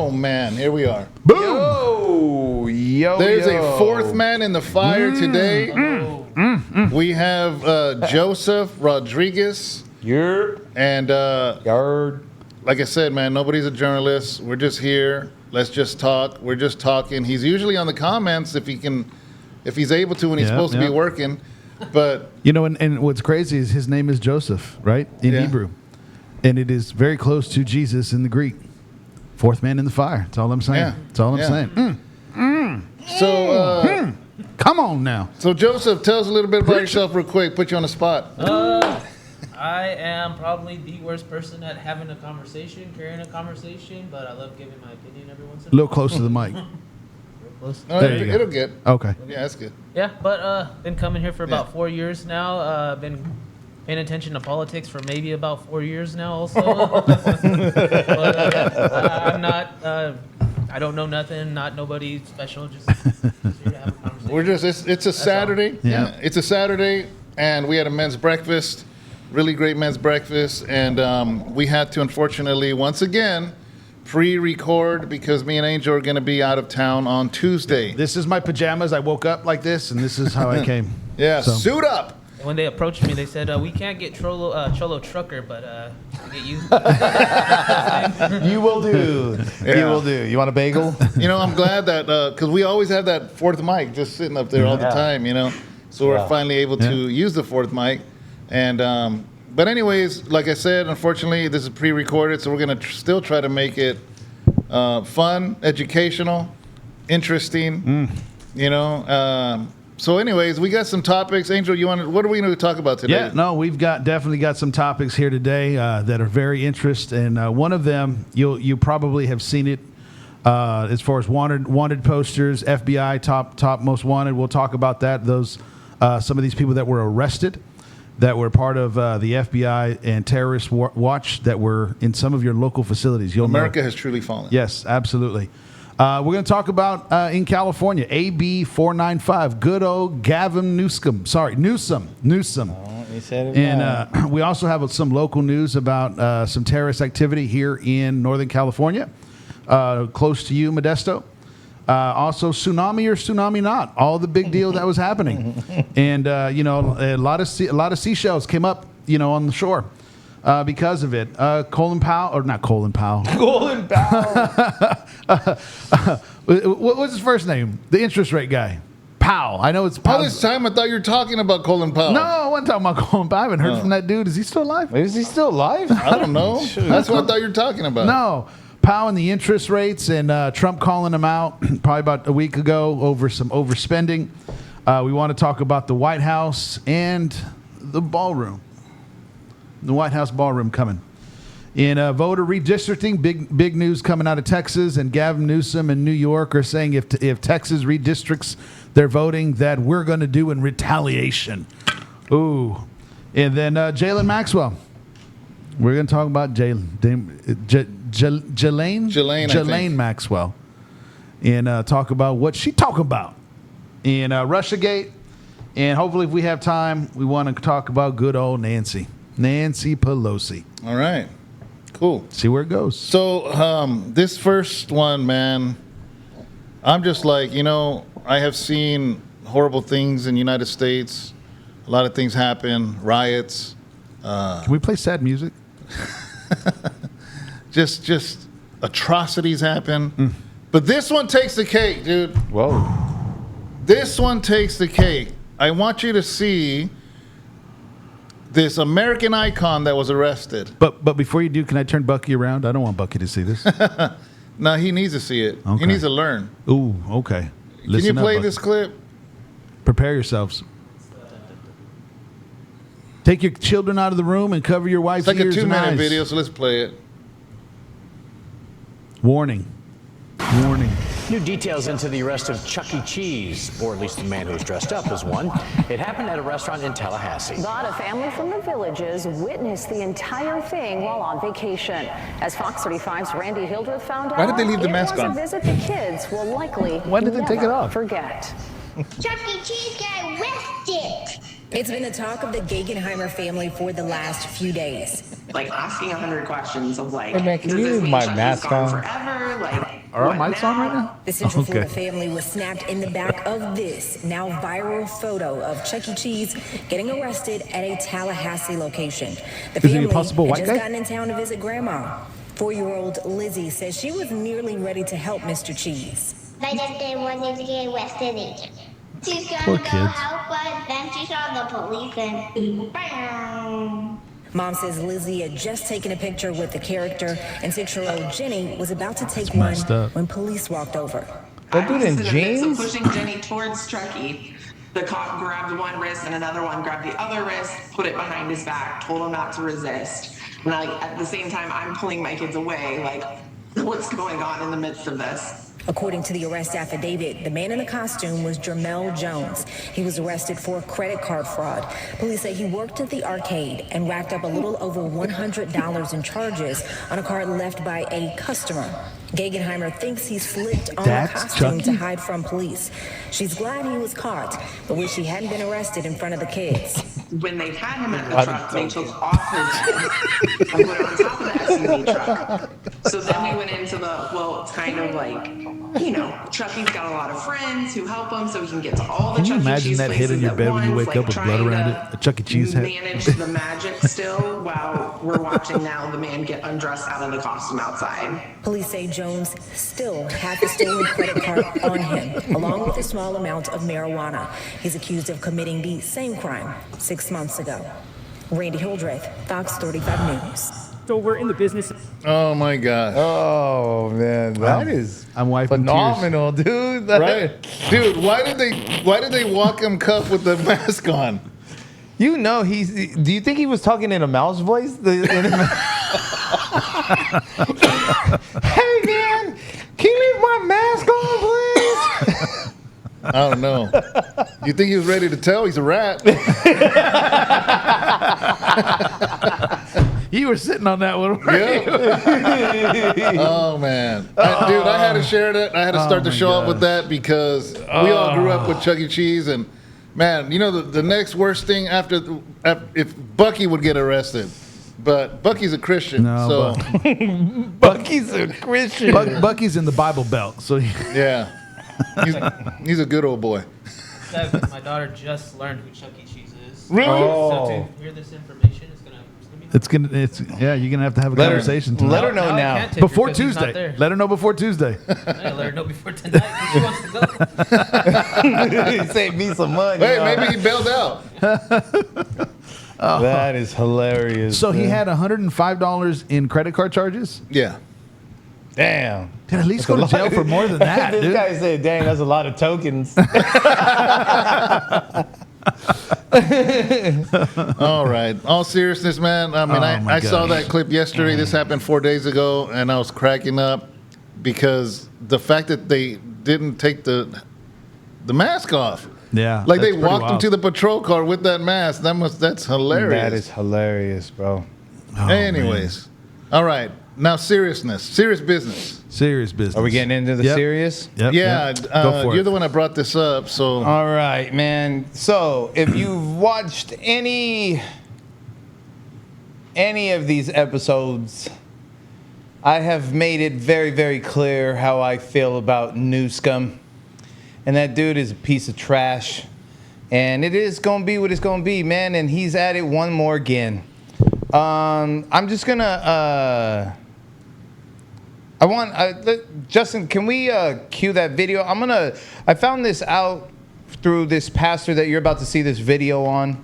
Oh, man. Here we are. Boom! There's a fourth man in the fire today. We have Joseph Rodriguez. And like I said, man, nobody's a journalist. We're just here. Let's just talk. We're just talking. He's usually on the comments if he's able to when he's supposed to be working. But and what's crazy is his name is Joseph, right? In Hebrew. And it is very close to Jesus in the Greek. Fourth man in the fire. That's all I'm saying. Yeah. That's all I'm saying. So, come on now. So, Joseph, tell us a little bit about yourself real quick. Put you on the spot. I am probably the worst person at having a conversation, carrying a conversation, but I love giving my opinion every once in a while. A little close to the mic. Real close. No, it'll get. Okay. Yeah, that's good. Yeah, but been coming here for about 4 years now. Been paying attention to politics for maybe about 4 years now also. I'm not, I don't know nothing, not nobody special, just here to have a conversation. It's a Saturday. Yeah. It's a Saturday, and we had a men's breakfast, really great men's breakfast, and we had to, unfortunately, once again, pre-record because me and Angel are going to be out of town on Tuesday. This is my pajamas. I woke up like this, and this is how I came. Yeah, so. Suit up. When they approached me, they said, we can't get Cholo Trucker, but we'll get you. You will do. Yeah. You will do. You want a bagel? I'm glad that, because we always have that fourth mic just sitting up there all the time, So we're finally able to use the fourth mic. And but anyways, like I said, unfortunately, this is pre-recorded, so we're going to still try to make it fun, educational, interesting, So anyways, we got some topics. Angel, what are we going to talk about today? Yeah, no, we've definitely got some topics here today that are very interesting. And one of them, you probably have seen it as far as wanted posters, FBI top most wanted. We'll talk about that. Those some of these people that were arrested, that were part of the FBI and terrorist watch that were in some of your local facilities. America has truly fallen. Yes, absolutely. We're going to talk about in California, AB 495, good old Gavin Newsom. Newsom. Oh, he said it. And we also have some local news about some terrorist activity here in Northern California, close to you, Modesto. Also, tsunami or tsunami not, all the big deal that was happening. And, a lot of seashells came up, on the shore. Because of it. Colin Powell. Colin Powell. What was his first name? The interest rate guy. Powell. I know it's Powell. All this time I thought you were talking about Colin Powell. No, I wasn't talking about Colin Powell. I haven't heard from that dude. Is he still alive? Is he still alive? I don't know. That's what I thought you were talking about. No. Powell and the interest rates and Trump calling him out probably about a week ago over some overspending. We want to talk about the White House and the ballroom. The White House ballroom coming. In voter redistricting, big news coming out of Texas, and Gavin Newsom in New York are saying if Texas redistricts their voting, that we're going to do in retaliation. Ooh. And then Jalen Maxwell. We're going to talk about Jelaine Maxwell. And talk about what she talking about in Russiagate. And hopefully if we have time, we want to talk about good old Nancy Pelosi. All right. Cool. See where it goes. So this first one, man, I'm just like, I have seen horrible things in the United States. A lot of things happen, riots. Can we play sad music? just atrocities happen. But this one takes the cake, dude. Whoa. This one takes the cake. I want you to see this American icon that was arrested. But before you do, can I turn Bucky around? I don't want Bucky to see this. No, he needs to see it. Okay. He needs to learn. Ooh, okay. Listen Can you play up, this clip? Prepare yourselves. Take your children out of the room and cover your wife's It's like ears a and 2-minute eyes. video, so let's play it. Warning. New details into the arrest of Chuck E. Cheese, or at least the man who was dressed up as one. It happened at a restaurant in Tallahassee. But a family from the Villages witnessed the entire thing while on vacation. As Fox 35's Randy Hildreth found out, Why did they leave the mask it on? was a visit the kids will likely Why did they take it off? forget. Chuck E. Cheese got arrested. It's been the talk of the Guggenheimer family for the last few days. Like asking 100 questions of like, Hey man, can does you this leave mean my Chucky's mask gone on? forever? Like, Are our mics on right now? The Central Florida family was snapped in the back of this now viral photo of Chuck E. Cheese getting arrested at a Tallahassee location. The Is he a family possible had white just guy? gotten in town to visit Grandma. 4-year-old Lizzie says she was nearly ready to help Mr. Cheese. I just didn't want him to get arrested either. She's gonna Poor go kids. help, but then she saw the police and bam. Mom says Lizzie had just taken a picture with the character, and 6-year-old Jenny was about to take one messed up. when police walked over. That dude in So jeans? pushing Jenny towards Chucky. The cop grabbed one wrist and another one grabbed the other wrist, put it behind his back, told him not to resist. And at the same time, I'm pulling my kids away. What's going on in the midst of this? According to the arrest affidavit, the man in the costume was Jermel Jones. He was arrested for credit card fraud. Police say he worked at the arcade and racked up a little over $100 in charges on a card left by a customer. Gegenheimer thinks he slipped on That's a costume Chucky? to hide from police. She's glad he was caught, but wish he hadn't been arrested in front of the kids. When they had him at the truck, they took off her tent and put it on top of the SUV truck. So then we went into it's kind of Chucky's got a lot of friends who help him so he can get to all the Can you Chuck E. imagine Cheese that hit in places your at bed when you once, wake up with blood trying around to it? A Chuck E. Cheese head? manage the magic still while we're watching now the man get undressed out of the costume outside. Police say Jones still had the stolen credit card on him, along with a small amount of marijuana. He's accused of committing the same crime 6 months ago. Randy Hildreth, Fox 35 News. So we're in the business. Oh my gosh. Oh man, that is I'm wiping phenomenal, dude. Right? Dude, why did they walk him cuffed with the mask on? You know do you think he was talking in a mouse voice? Hey man, can you leave my mask on, please? I don't know. You think he was ready to tell? He's a rat. You were sitting on that one. Yeah. Oh man, dude, I had to share that. I had to start the show off with that because we all grew up with Chuck E. Cheese, and man, you know the next worst thing after if Bucky would get arrested, but Bucky's a Christian, No, so Bucky's a Christian. Bucky's in the Bible Belt, so yeah, he's a good old boy. My daughter just learned who Chuck E. Cheese is. Really? So to hear this information is gonna be. You're gonna have to have a conversation tonight. Let her know I now. can't take her Before 'cause he's not Tuesday. there. Let her know before Tuesday. I let her know before tonight if she wants to go. Save me some money. Hey, maybe he bailed out. That is hilarious. So he man. had $105 in credit card charges. Yeah. Damn. Dude, at least go to jail for more than that, This dude. guy said, "Dang, that's a lot of tokens." All right. All seriousness, man. I mean, Oh, my I saw gosh. that clip yesterday. This happened 4 days ago, and I was cracking up because the fact that they didn't take the mask off. Yeah, Like they that's pretty walked him wild. to the patrol car with that mask. That's hilarious. That is hilarious, bro. Oh, Anyways. All right. Now serious business. Serious business. Are we getting into the Yep. serious? Yep. Yeah, Yep. Go for you're it. the one that brought this up, so All right, man. So if you've watched any of these episodes, I have made it very, very clear how I feel about New Scum. And that dude is a piece of trash. And it is going to be what it's going to be, man. And he's at it one more again. I'm just going to... Justin, can we cue that video? I found this out through this pastor that you're about to see this video on.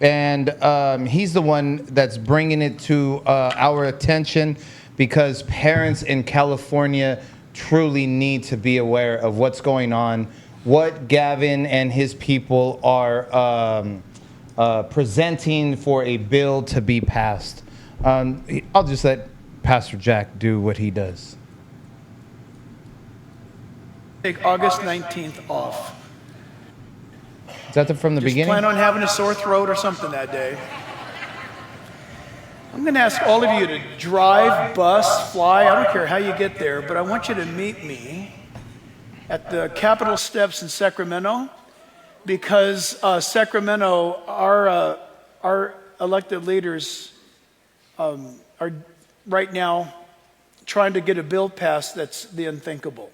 And he's the one that's bringing it to our attention because parents in California truly need to be aware of what's going on, what Gavin and his people are presenting for a bill to be passed. I'll just let Pastor Jack do what he does. Take August 19th off. Is that from the Just beginning? plan on having a sore throat or something that day. I'm going to ask all of you to drive, bus, fly, I don't care how you get there, but I want you to meet me at the Capitol steps in Sacramento because Sacramento, our elected leaders are right now trying to get a bill passed that's the unthinkable.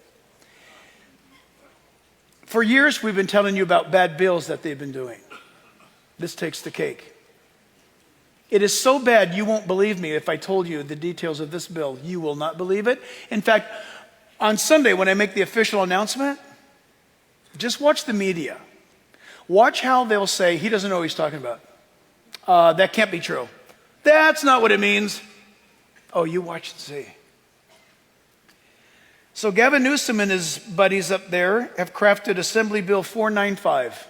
For years, we've been telling you about bad bills that they've been doing. This takes the cake. It is so bad you won't believe me if I told you the details of this bill. You will not believe it. In fact, on Sunday when I make the official announcement, just watch the media. Watch how they'll say, he doesn't know what he's talking about. That can't be true. That's not what it means. Oh, you watch and see. So Gavin Newsom and his buddies up there have crafted Assembly Bill 495.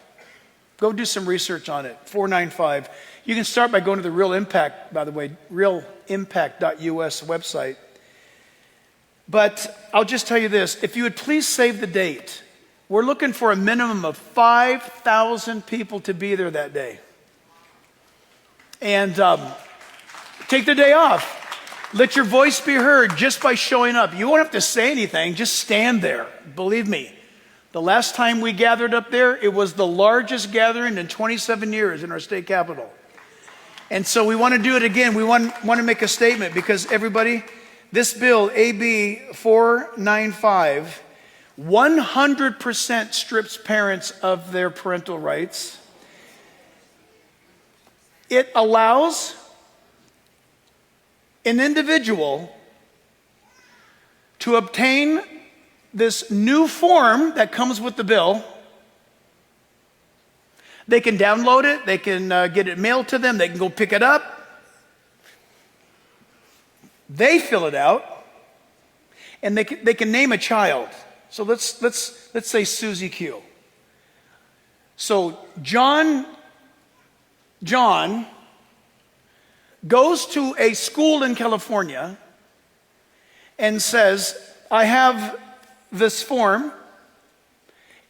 Go do some research on it, 495. You can start by going to the Real Impact, by the way, realimpact.us website. But I'll just tell you this, if you would please save the date. We're looking for a minimum of 5,000 people to be there that day. And take the day off. Let your voice be heard just by showing up. You won't have to say anything, just stand there. Believe me. The last time we gathered up there, it was the largest gathering in 27 years in our state capitol. And so we want to do it again. We want to make a statement because everybody, this bill, AB 495, 100% strips parents of their parental rights. It allows an individual to obtain this new form that comes with the bill. They can download it, they can get it mailed to them, they can go pick it up. They fill it out, and they can name a child. So let's say Susie Q. So John goes to a school in California and says, I have this form,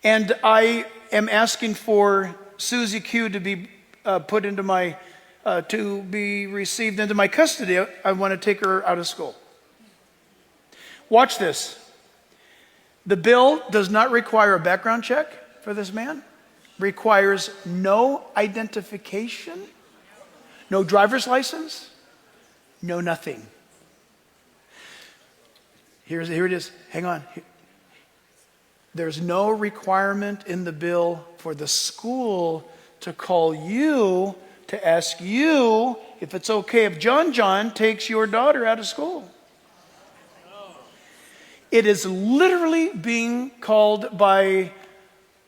and I am asking for Susie Q to be put into my, to be received into my custody. I want to take her out of school. Watch this. The bill does not require a background check for this man, requires no identification, no driver's license, no nothing. Here it is. Hang on. There's no requirement in the bill for the school to call you to ask you if it's okay if John takes your daughter out of school. It is literally being called by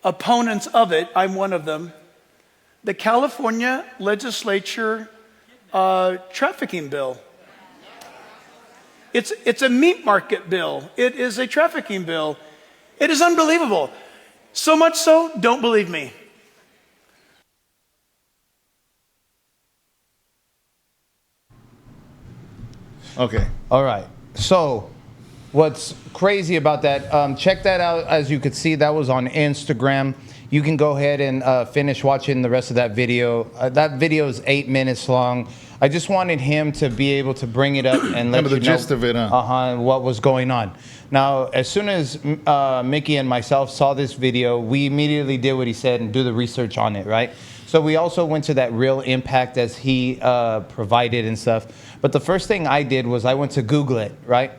opponents of it, I'm one of them, the California legislature trafficking bill. It's a meat market bill. It is a trafficking bill. It is unbelievable. So much so, don't believe me. Okay. All right. So what's crazy about that, check that out. As you could see, that was on Instagram. You can go ahead and finish watching the rest of that video. That video is 8 minutes long. I just wanted him to be able to bring it up and let you know the gist of it, what was going on. Now, as soon as Mickey and myself saw this video, we immediately did what he said and do the research on it, right? So we also went to that Real Impact as he provided and stuff. But the first thing I did was I went to Google it, right?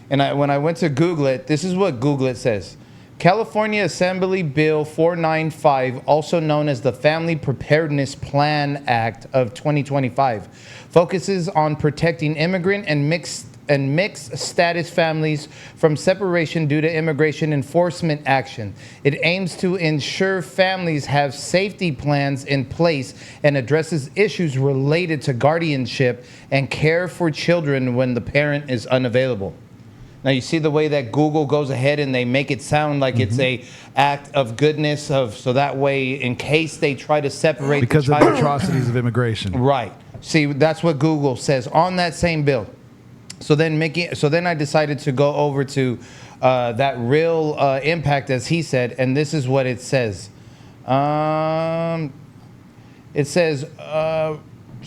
And when I went to Google it, this is what Google it says. California Assembly Bill 495, also known as the Family Preparedness Plan Act of 2025, focuses on protecting immigrant and mixed status families from separation due to immigration enforcement action. It aims to ensure families have safety plans in place and addresses issues related to guardianship and care for children when the parent is unavailable. Now you see the way that Google goes ahead and they make it sound like it's a act of goodness, so that way in case they try to separate because the of the child. atrocities of immigration. Right. See, that's what Google says on that same bill. So then I decided to go over to that Real Impact, as he said, and this is what it says. It says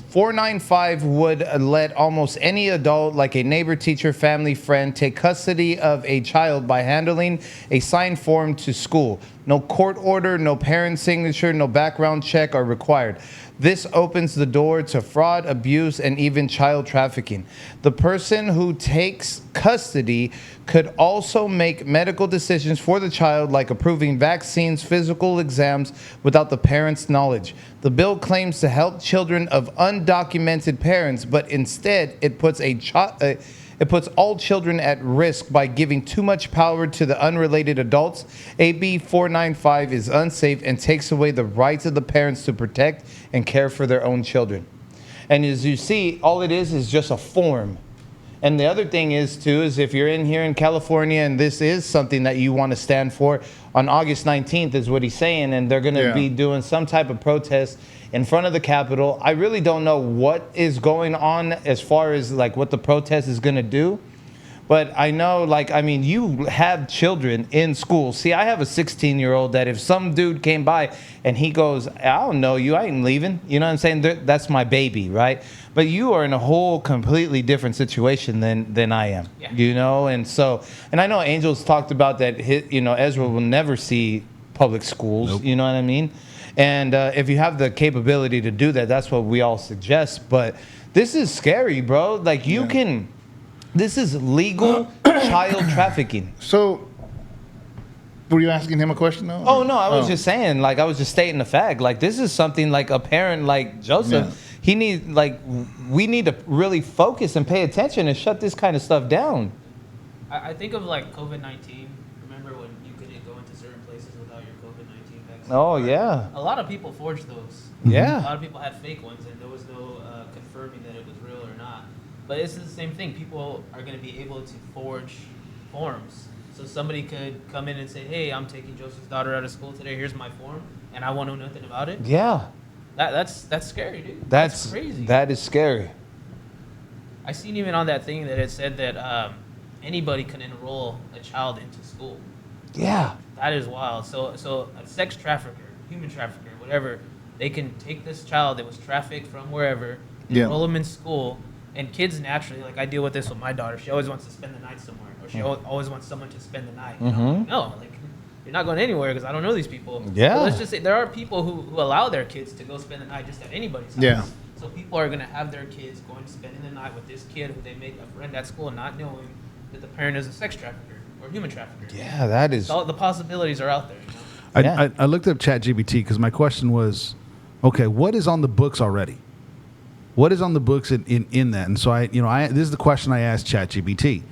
495 would let almost any adult, like a neighbor, teacher, family, friend, take custody of a child by handling a signed form to school. No court order, no parent signature, no background check are required. This opens the door to fraud, abuse, and even child trafficking. The person who takes custody could also make medical decisions for the child, like approving vaccines, physical exams, without the parents' knowledge. The bill claims to help children of undocumented parents, but instead it puts all children at risk by giving too much power to the unrelated adults. AB 495 is unsafe and takes away the rights of the parents to protect and care for their own children. And as you see, all it is just a form. And the other thing is, too, is if you're in here in California and this is something that you want to stand for, on August 19th is what he's saying, and they're going to be doing some type of protest in front of the Capitol. I really don't know what is going on as far as like what the protest is going to do. But I know, you have children in school. See, I have a 16-year-old that if some dude came by and he goes, I don't know you, I ain't leaving. You know what I'm saying? That's my baby, right? But you are in a whole completely different situation than I am, you know? And I know Angel's talked about that, Ezra will never see public schools, you know what I mean? And if you have the capability to do that, that's what we all suggest. But this is scary, bro. Like, this is legal child trafficking. So, were you asking him a question, though? Oh, no, I was just saying, I was just stating the fact. Like, this is something like a parent like Joseph, we need to really focus and pay attention and shut this kind of stuff down. I think of COVID-19. Remember when you couldn't go into certain places without your COVID-19 vaccine? Oh, yeah. A lot of people forged those. Yeah. A lot of people had fake ones, and there was no confirming that it was real or not. But it's the same thing. People are going to be able to forge forms. So somebody could come in and say, hey, I'm taking Joseph's daughter out of school today. Here's my form. And I won't know nothing about it. Yeah. That's scary, dude. That's crazy. That is scary. I seen even on that thing that it said that anybody can enroll a child into school. Yeah. That is wild. So a sex trafficker, human trafficker, whatever, they can take this child that was trafficked from wherever, enroll them in school. And kids naturally, I deal with this with my daughter. She always wants to spend the night somewhere, or she always wants someone to spend the night. No, you're not going anywhere because I don't know these people. Yeah. But let's just say there are people who allow their kids to go spend the night just at anybody's house. Yeah. So people are going to have their kids going to spending the night with this kid who they make a friend at school, not knowing that the parent is a sex trafficker or human trafficker. Yeah, that is. So the possibilities are out there. You know? I looked up ChatGPT because my question was, okay, what is on the books already? What is on the books in that? And so this is the question I asked ChatGPT.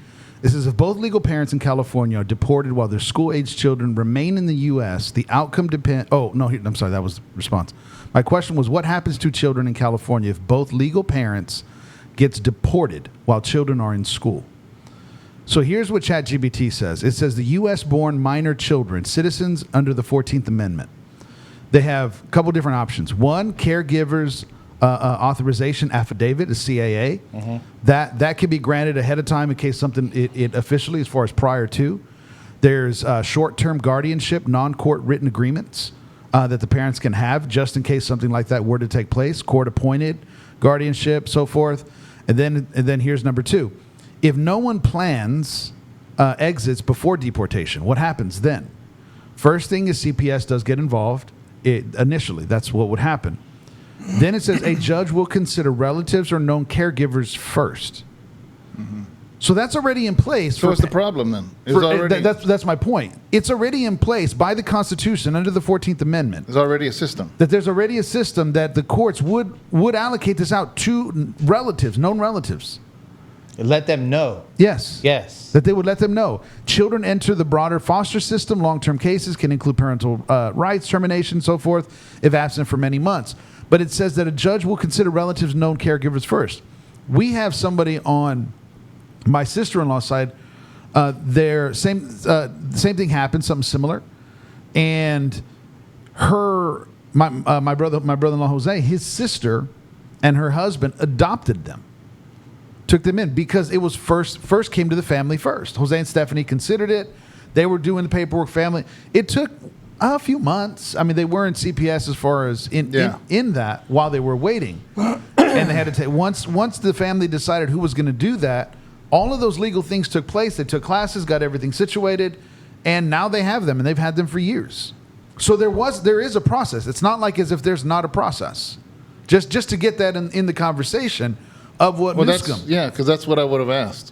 This is if both legal parents in California are deported while their school-aged children remain in the U.S., the outcome depends. Oh, no, I'm sorry, that was the response. My question was, what happens to children in California if both legal parents gets deported while children are in school? So here's what ChatGPT says. It says the U.S.-born minor children, citizens under the 14th Amendment, they have a couple different options. One, caregivers authorization affidavit, a CAA. That can be granted ahead of time in case something it officially, as far as prior to. There's short-term guardianship, non-court written agreements that the parents can have just in case something like that were to take place. Court-appointed guardianship, so forth. And then here's number two. If no one plans exits before deportation, what happens then? First thing is CPS does get involved. Initially, that's what would happen. Then it says a judge will consider relatives or known caregivers first. So that's already in place. So what's the problem then? That's my point. It's already in place by the Constitution under the 14th Amendment. There's already a system. That there's already a system that the courts would allocate this out to relatives, known relatives. Let them know. Yes. Yes. That they would let them know. Children enter the broader foster system. Long-term cases can include parental rights, termination, so forth, if absent for many months. But it says that a judge will consider relatives, known caregivers first. We have somebody on my sister-in-law's side. Their same thing happened, something similar, and my brother-in-law Jose, his sister, and her husband adopted them, took them in because it was first came to the family first. Jose and Stephanie considered it. They were doing the paperwork. Family. It took a few months. I mean, they were in CPS as far as in that while they were waiting, and they had to take once the family decided who was going to do that. All of those legal things took place. They took classes, got everything situated, and now they have them, and they've had them for years. So there is a process. It's not like as if there's not a process Just to get that in the conversation of what Newscomb. Yeah, because that's what I would have asked.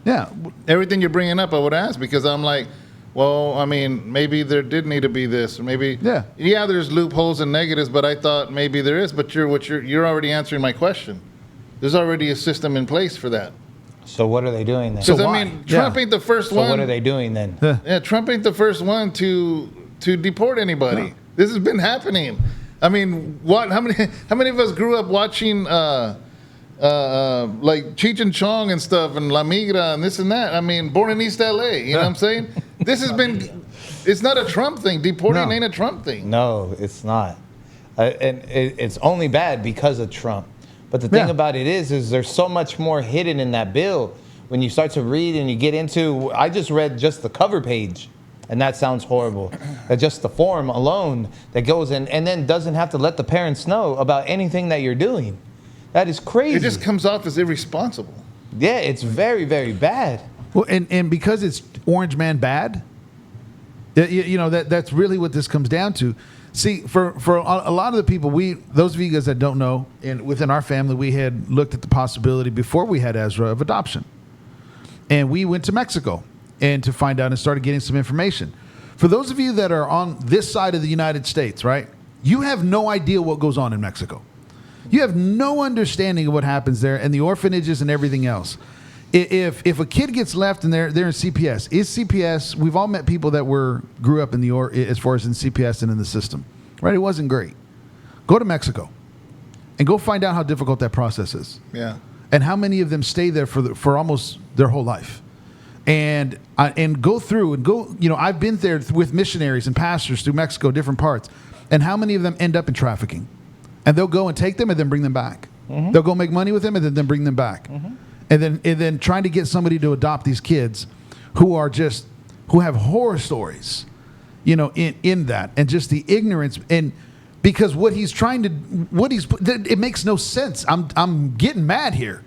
Yeah. Everything you're bringing up, I would ask, because I'm like, well, I mean, maybe there did need to be this, or maybe there's loopholes and negatives, but I thought maybe there is. But you're already answering my question. There's already a system in place for that. So what are they doing then? Because I mean, Trump ain't the first one. So what are they doing then? Yeah, Trump ain't the first one to deport anybody. No. This has been happening. I mean, how many of us grew up watching like Cheech and Chong and stuff, and La Migra and this and that? I mean, born in East LA. You know what I'm saying? This has been. It's not a Trump thing. Deporting ain't a Trump thing. No, it's not. And it's only bad because of Trump. But the thing about it is there's so much more hidden in that bill. When you start to read and you get into, I just read just the cover page, and that sounds horrible. Just the form alone that goes in, and then doesn't have to let the parents know about anything that you're doing. That is crazy. It just comes off as irresponsible. Yeah, it's very, very bad. Well, and because it's Orange Man bad, you know, that's really what this comes down to. See, for a lot of the people, those of you guys that don't know, and within our family, we had looked at the possibility before we had Ezra of adoption. And we went to Mexico and to find out and started getting some information. For those of you that are on this side of the United States, right, you have no idea what goes on in Mexico. You have no understanding of what happens there and the orphanages and everything else. If a kid gets left and they're in CPS, is CPS, we've all met people that grew up in as far as in CPS and in the system, right? It wasn't great. Go to Mexico and go find out how difficult that process is. Yeah. And how many of them stay there for almost their whole life, and go through and go. You know, I've been there with missionaries and pastors through Mexico, different parts, and how many of them end up in trafficking, and they'll go and take them and then bring them back. Mm-hmm. They'll go make money with them and then bring them back, and then trying to get somebody to adopt these kids, who have horror stories, you know, in that, and just the ignorance and. Because it makes no sense. I'm getting mad here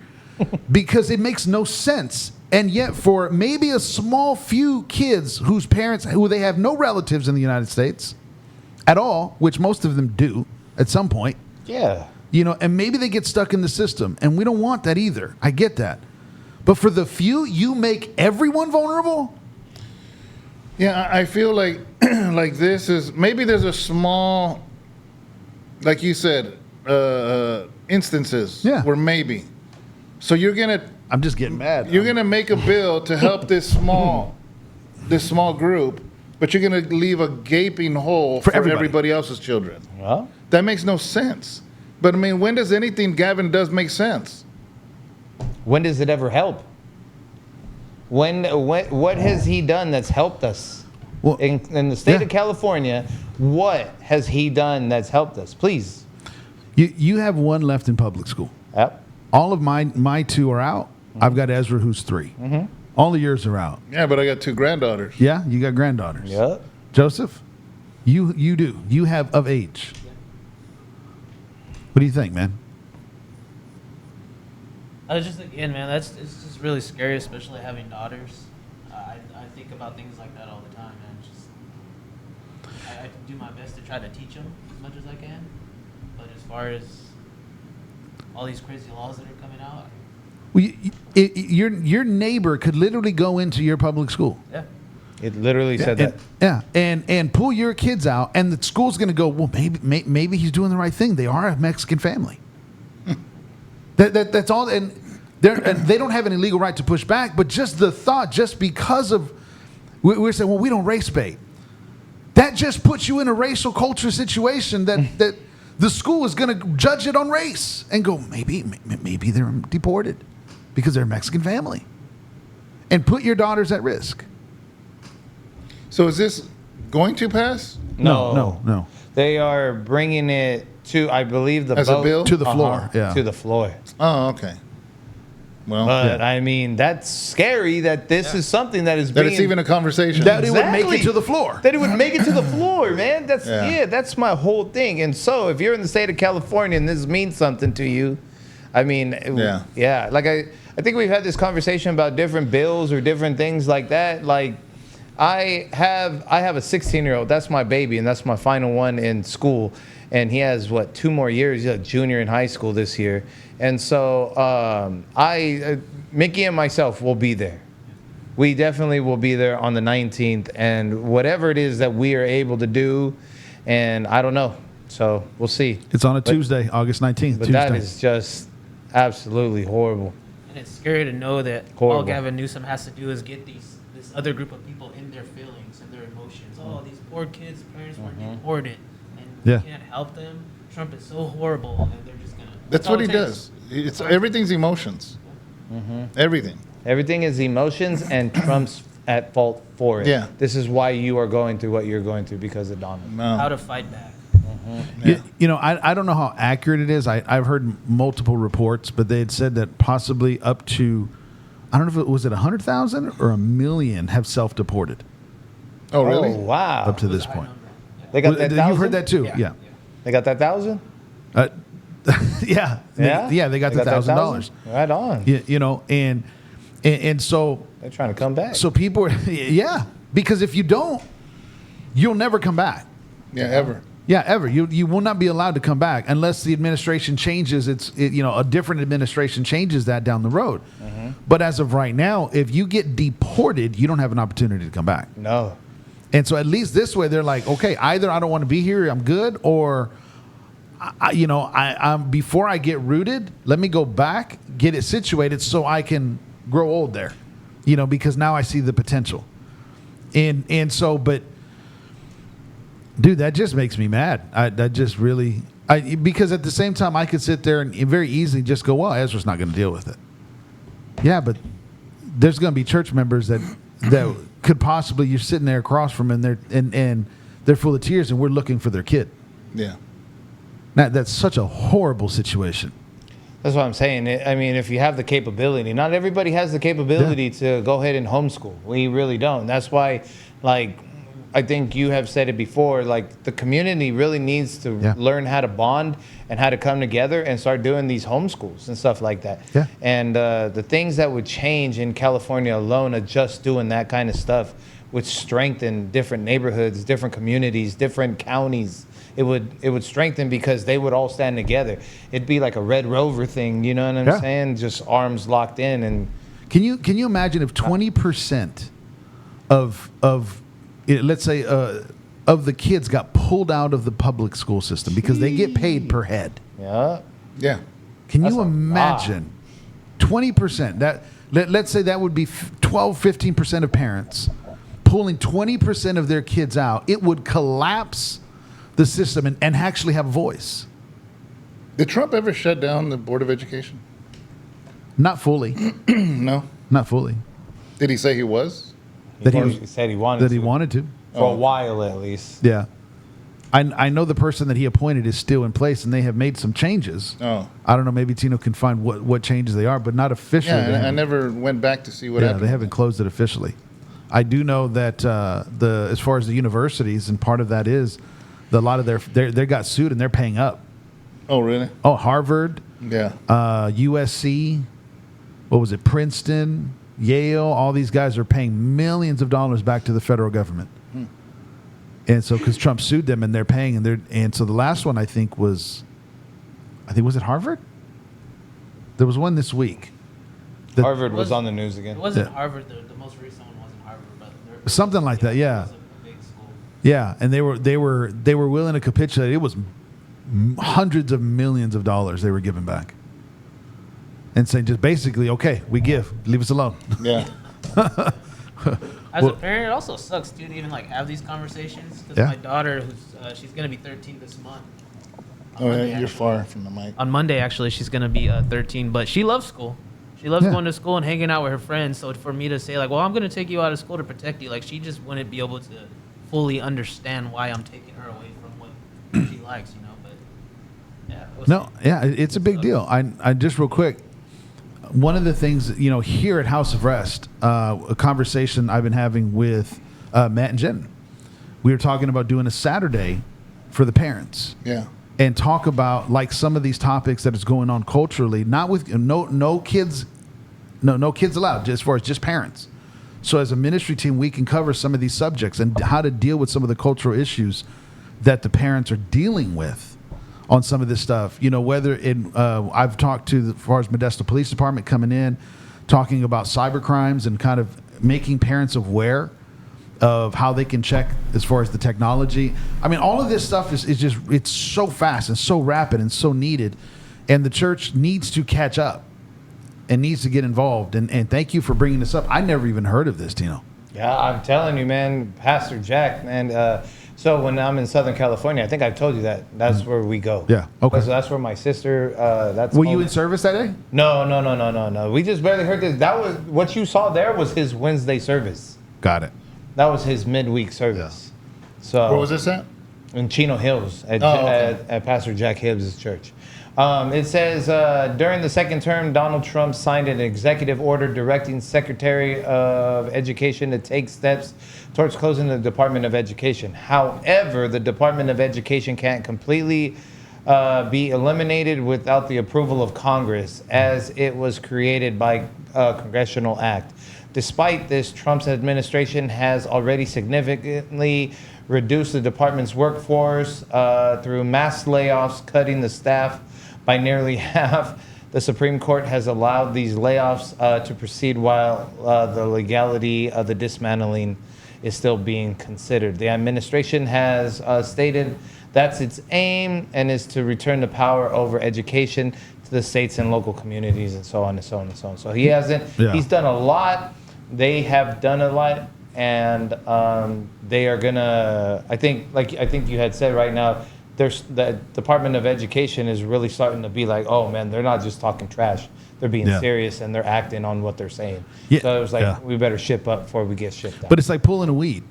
because it makes no sense. And yet for maybe a small few kids who they have no relatives in the United States at all, which most of them do at some point. Yeah. You know, and maybe they get stuck in the system, and we don't want that either. I get that. But for the few, you make everyone vulnerable? Yeah, I feel like like this is maybe there's a small, like you said, instances where maybe. So I'm just getting mad. You're gonna make a bill to help this small group, but you're gonna leave a gaping hole for everybody else's children. Well, that makes no sense. But I mean, when does anything Gavin does make sense? When does it ever help? What has he done that's helped us? Well, in the state of California, what has he done that's helped us? Please. You have one left in public school. Yep. All of my two are out. I've got Ezra, who's 3. All of yours are out. Yeah, but I got 2 granddaughters. Yeah, you got granddaughters. Yep. Joseph, you do. You have of age. What do you think, man? I was just again, man, it's just really scary, especially having daughters. I think about things like that all the time, man. I do my best to try to teach them as much as I can, but as far as all these crazy laws that are coming out, well, your neighbor could literally go into your public school. Yeah. It literally said that. Yeah, and pull your kids out, and the school's going to go, well, maybe he's doing the right thing. They are a Mexican family. That's all, and they don't have any legal right to push back. But just the thought, just because of, we're saying, well, we don't race bait. That just puts you in a racial culture situation that the school is going to judge it on race and go, maybe they're deported because they're a Mexican family, and put your daughters at risk. So is this going to pass? No. They are bringing it to, I believe, the as vote, a bill to the floor. To the floor. Oh, okay. Well, but I mean, that's scary that this is something that is that it's even a conversation. That it would make it to the floor. That it would make it to the floor, man. That's my whole thing. And so, if you're in the state of California and this means something to you, I mean, like I think we've had this conversation about different bills or different things like that. Like, I have a 16-year-old. That's my baby, and that's my final one in school. And he has 2 more years? He's a junior in high school this year. And so Mickey and myself will be there. We definitely will be there on the 19th, and whatever it is that we are able to do, and I don't know. So we'll see. It's on a Tuesday, August 19th. But Tuesday. that is just absolutely horrible. And it's scary to know that all Gavin Newsom has to do is get this other group of people in their feelings and their emotions. Oh, these poor kids' parents were deported, and we can't help them. Trump is so horrible, and they're just gonna. That's what he does. It's everything's emotions. Everything. Everything is emotions, and Trump's at fault for it. Yeah. This is why you are going through what you're going through, because of Donald. How to fight back. I don't know how accurate it is. I've heard multiple reports, but they had said that possibly up to, I don't know if it was 100,000 or 1 million have self-deported. Oh, really? Oh, wow. Up to this point. They got that 1,000? You've heard that too? Yeah. They got that 1,000? Yeah. They got the $1,000. Right on. And so they're trying to come back. So people are, because if you don't, you'll never come back. Yeah, ever. Yeah, ever. You will not be allowed to come back unless the administration changes. A different administration changes that down the road. But as of right now, if you get deported, you don't have an opportunity to come back. No. And so at least this way, they're like, okay, either I don't want to be here, I'm good, or I'm before I get rooted, let me go back, get it situated so I can grow old there, because now I see the potential. And so, but dude, that just makes me mad. Because at the same time, I could sit there and very easily just go, well, Ezra's not going to deal with it. Yeah, but there's going to be church members that could possibly, you're sitting there across from them and they're full of tears and we're looking for their kid. Yeah. Now, that's such a horrible situation. That's what I'm saying. I mean, if you have the capability, not everybody has the capability to go ahead and homeschool. We really don't. That's why, I think you have said it before, the community really needs to learn how to bond and how to come together and start doing these homeschools and stuff like that. Yeah. And the things that would change in California alone of just doing that kind of stuff would strengthen different neighborhoods, different communities, different counties. It would strengthen because they would all stand together. It'd be like a Red Rover thing, you know what I'm saying? Just arms locked in. And can you imagine if 20% of let's say of the kids got pulled out of the public school system because they get paid per head? Yeah. Yeah. Can you imagine 20%? Let's say that would be 15% of parents pulling 20% of their kids out. It would collapse the system and actually have a voice. Did Trump ever shut down the Board of Education? Not fully. No. Not fully. Did he say he was? He said he wanted to. For a while, at least. Yeah. I know the person that he appointed is still in place, and they have made some changes. Oh. I don't know. Maybe Tino can find what changes they are, but not officially. Yeah, I never went back to see what happened. They haven't closed it officially. I do know that as far as the universities, and part of that is a lot of they got sued and they're paying up. Oh, really? Oh, Harvard. Yeah. USC. What was it? Princeton, Yale. All these guys are paying millions of dollars back to the federal government. And so, because Trump sued them, and they're paying, and so the last one I think was it Harvard? There was one this week. Harvard was on the news again. It wasn't Harvard. The most recent one wasn't Harvard, but something like that. Yeah. It was a big school. Yeah, and they were willing to capitulate. It was hundreds of millions of dollars they were giving back, and saying just basically, okay, we give, leave us alone. Yeah. As a parent, it also sucks, dude, to even have these conversations. Because my daughter, she's gonna be 13 this month. You're far from the mic. On Monday, actually, she's gonna be 13, but she loves school. She loves going to school and hanging out with her friends. So for me to say well, I'm gonna take you out of school to protect you, she just wouldn't be able to fully understand why I'm taking her away from what she likes, But it's a big deal. I just real quick. One of the things, here at House of Rest, a conversation I've been having with Matt and Jen, we were talking about doing a Saturday for the parents. Yeah. And talk about some of these topics that is going on culturally, not with no kids allowed, as far as just parents. So as a ministry team, we can cover some of these subjects and how to deal with some of the cultural issues that the parents are dealing with on some of this stuff. You know, whether I've talked to, as far as Modesto Police Department coming in, talking about cyber crimes and kind of making parents aware of how they can check as far as the technology. I mean, all of this stuff is just, it's so fast and so rapid and so needed. And the church needs to catch up and needs to get involved. And thank you for bringing this up. I never even heard of this, Dyno. Yeah, I'm telling you, man, Pastor Jack, man. So when I'm in Southern California, I think I've told you that. That's where we go. Yeah, okay. So that's where my sister, Were you in service that day? No. We just barely heard this. That was, what you saw there was his Wednesday service. Got it. That was his midweek service. Yeah. So where was this at? In Chino Hills at Pastor Jack Hibbs' church. It says, during the second term, Donald Trump signed an executive order directing Secretary of Education to take steps towards closing the Department of Education. However, the Department of Education can't completely be eliminated without the approval of Congress, as it was created by a congressional act. Despite this, Trump's administration has already significantly reduced the department's workforce through mass layoffs, cutting the staff by nearly half. The Supreme Court has allowed these layoffs to proceed while the legality of the dismantling is still being considered. The administration has stated that's its aim and is to return the power over education to the states and local communities and so on and so on and so on. So he hasn't, he's done a lot. They have done a lot, and they are gonna, I think you had said right now, the Department of Education is really starting to be like, oh man, they're not just talking trash. They're being serious and they're acting on what they're saying. Yeah. So it was like, we better ship up before we get shipped out. But it's like pulling a weed.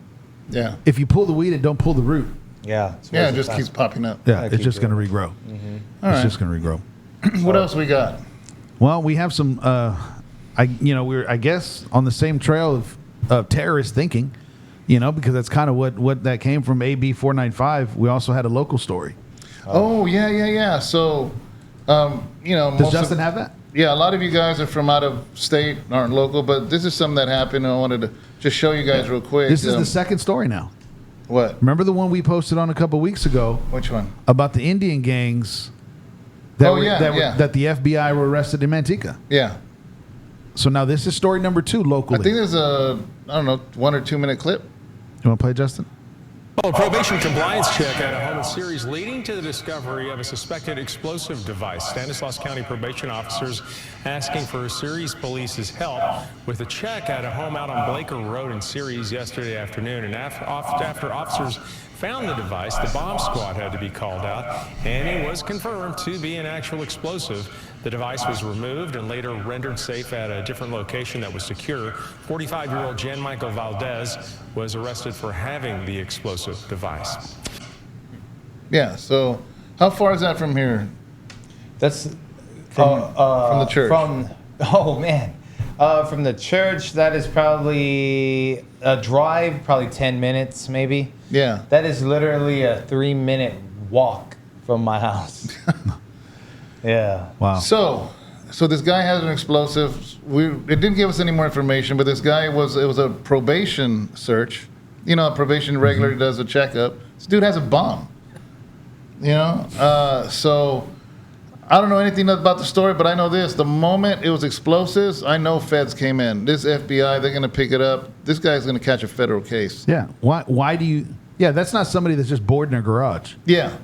Yeah. If you pull the weed and don't pull the root. Yeah. Yeah, it just keeps popping up. Yeah, it's just going to regrow. Mm-hmm. It's just going to regrow. What else we got? Well, we have some, we're, I guess, on the same trail of terrorist thinking. You know, because that's kind of what that came from. AB 495. We also had a local story. Oh yeah. So, does Justin have that? Yeah, a lot of you guys are from out of state, aren't local, but this is something that happened. And I wanted to just show you guys real quick. This is the second story now. What? Remember the one we posted on a couple weeks ago? Which one? About the Indian gangs that the FBI were arrested in Manteca. Yeah. So now this is story number 2 locally. I think there's a 1 or 2 minute clip. You want to play, Justin? Well, a probation compliance check at a home in Ceres leading to the discovery of a suspected explosive device. Stanislaus County probation officers asking for Ceres police's help with a check at a home out on Blaker Road in Ceres yesterday afternoon. And after officers found the device, the bomb squad had to be called out, and it was confirmed to be an actual explosive. The device was removed and later rendered safe at a different location that was secure. 45-year-old Jan Michael Valdez was arrested for having the explosive device. Yeah, so how far is that from here? That's from the church. From the church, that is probably a drive, probably 10 minutes maybe. Yeah. That is literally a 3-minute walk from my house. Yeah. Wow. So this guy has an explosive. It didn't give us any more information, but this guy it was a probation search. You know, probation regularly does a checkup. This dude has a bomb. You know, so I don't know anything about the story, but I know this: the moment it was explosives, I know feds came in. This FBI, they're going to pick it up. This guy's going to catch a federal case. Yeah. Why do you? Yeah, that's not somebody that's just bored in their garage. Yeah.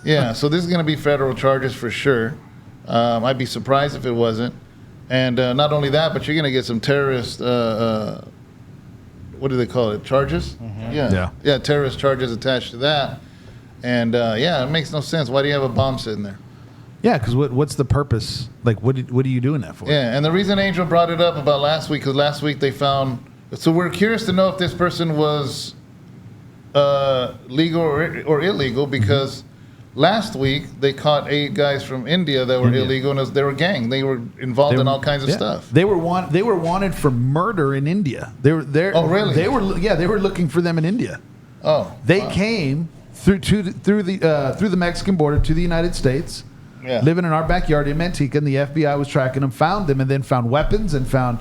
Yeah, so this is going to be federal charges for sure. I'd be surprised if it wasn't. And not only that, but you're going to get some terrorist, what do they call it, charges? Mm-hmm. Yeah, terrorist charges attached to that. And it makes no sense. Why do you have a bomb sitting there? Yeah, because what's the purpose? Like, what are you doing that for? Yeah, and the reason Angel brought it up about last week, because last week they found, so we're curious to know if this person was legal or illegal, because last week they caught 8 guys from India that were illegal, and they were gang. They were involved in all kinds of stuff. They were wanted for murder in India. They were there. Oh, really? They were looking for them in India. Oh, they came through the Mexican border to the United States. Yeah. Living in our backyard in Manteca, and the FBI was tracking them, found them, and then found weapons and found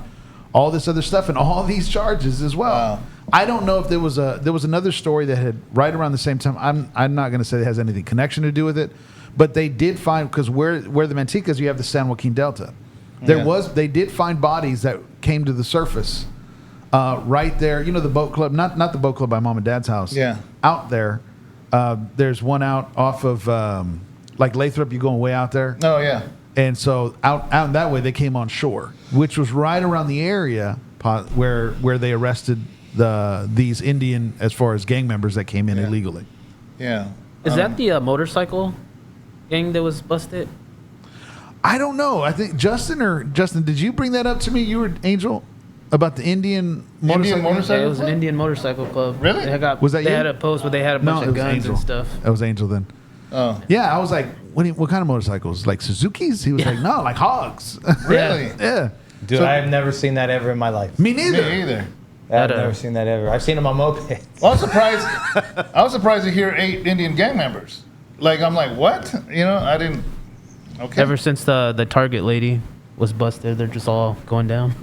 all this other stuff and all these charges as well. Wow. I don't know if there was another story that had right around the same time. I'm not going to say it has anything connection to do with it, but they did find, because where the Manticas, you have the San Joaquin Delta. They did find bodies that came to the surface right there. You know, the boat club, not the boat club by mom and dad's house. Yeah. Out there, there's one out off of like Lathrop. You're going way out there. Oh yeah. And so out that way they came on shore, which was right around the area where they arrested these Indian, as far as gang members that came in illegally. Yeah. Is that the motorcycle gang that was busted? I don't know. I think Justin, did you bring that up to me? You were Angel about the Indian motorcycle. Yeah, it was an Indian motorcycle club. Really? Was that they you? had a post where they had a bunch of guns Angel. and stuff. That was Angel then. Oh. Yeah, I was like, what kind of motorcycles? Like Suzuki's? He was like, no, like Hogs. Really? Yeah. Dude, So- I've never seen that ever in my life. Me neither. Me either. I've never seen that ever. I've seen them on mopeds. Well, I was surprised to hear 8 Indian gang members. Like, I'm like, what? You know, I didn't. Okay. Ever since the Target lady was busted, they're just all going down.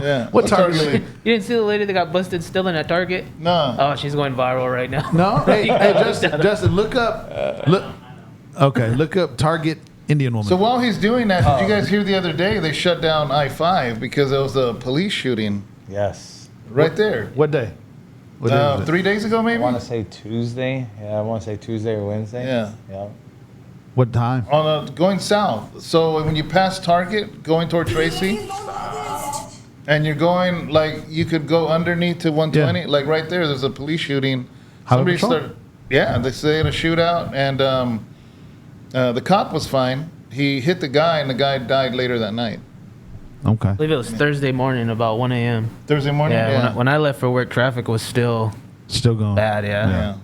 Yeah. What Target lady? You didn't see the lady that got busted stealing at Target? No. Oh, she's going viral right now. No? Hey, Justin, look up. Look up Target Indian woman. So while he's doing that, did you guys hear the other day they shut down I-5 because there was a police shooting Yes. right there? What day? What day was it? 3 days ago, I maybe? want to say Tuesday. Yeah, I want to say Tuesday or Wednesday. Yeah. Yeah. What time? Going south. So when you pass Target, going toward Tracy, and you're going, like, you could go underneath to 120, Yeah. like right there, there's a police shooting. Highway patrol? They say in a shootout, and the cop was fine. He hit the guy, and the guy died later that night. Okay. I believe it was Thursday morning, about 1 a.m. Thursday morning? Yeah, when I left for work, traffic was still going bad, Yeah.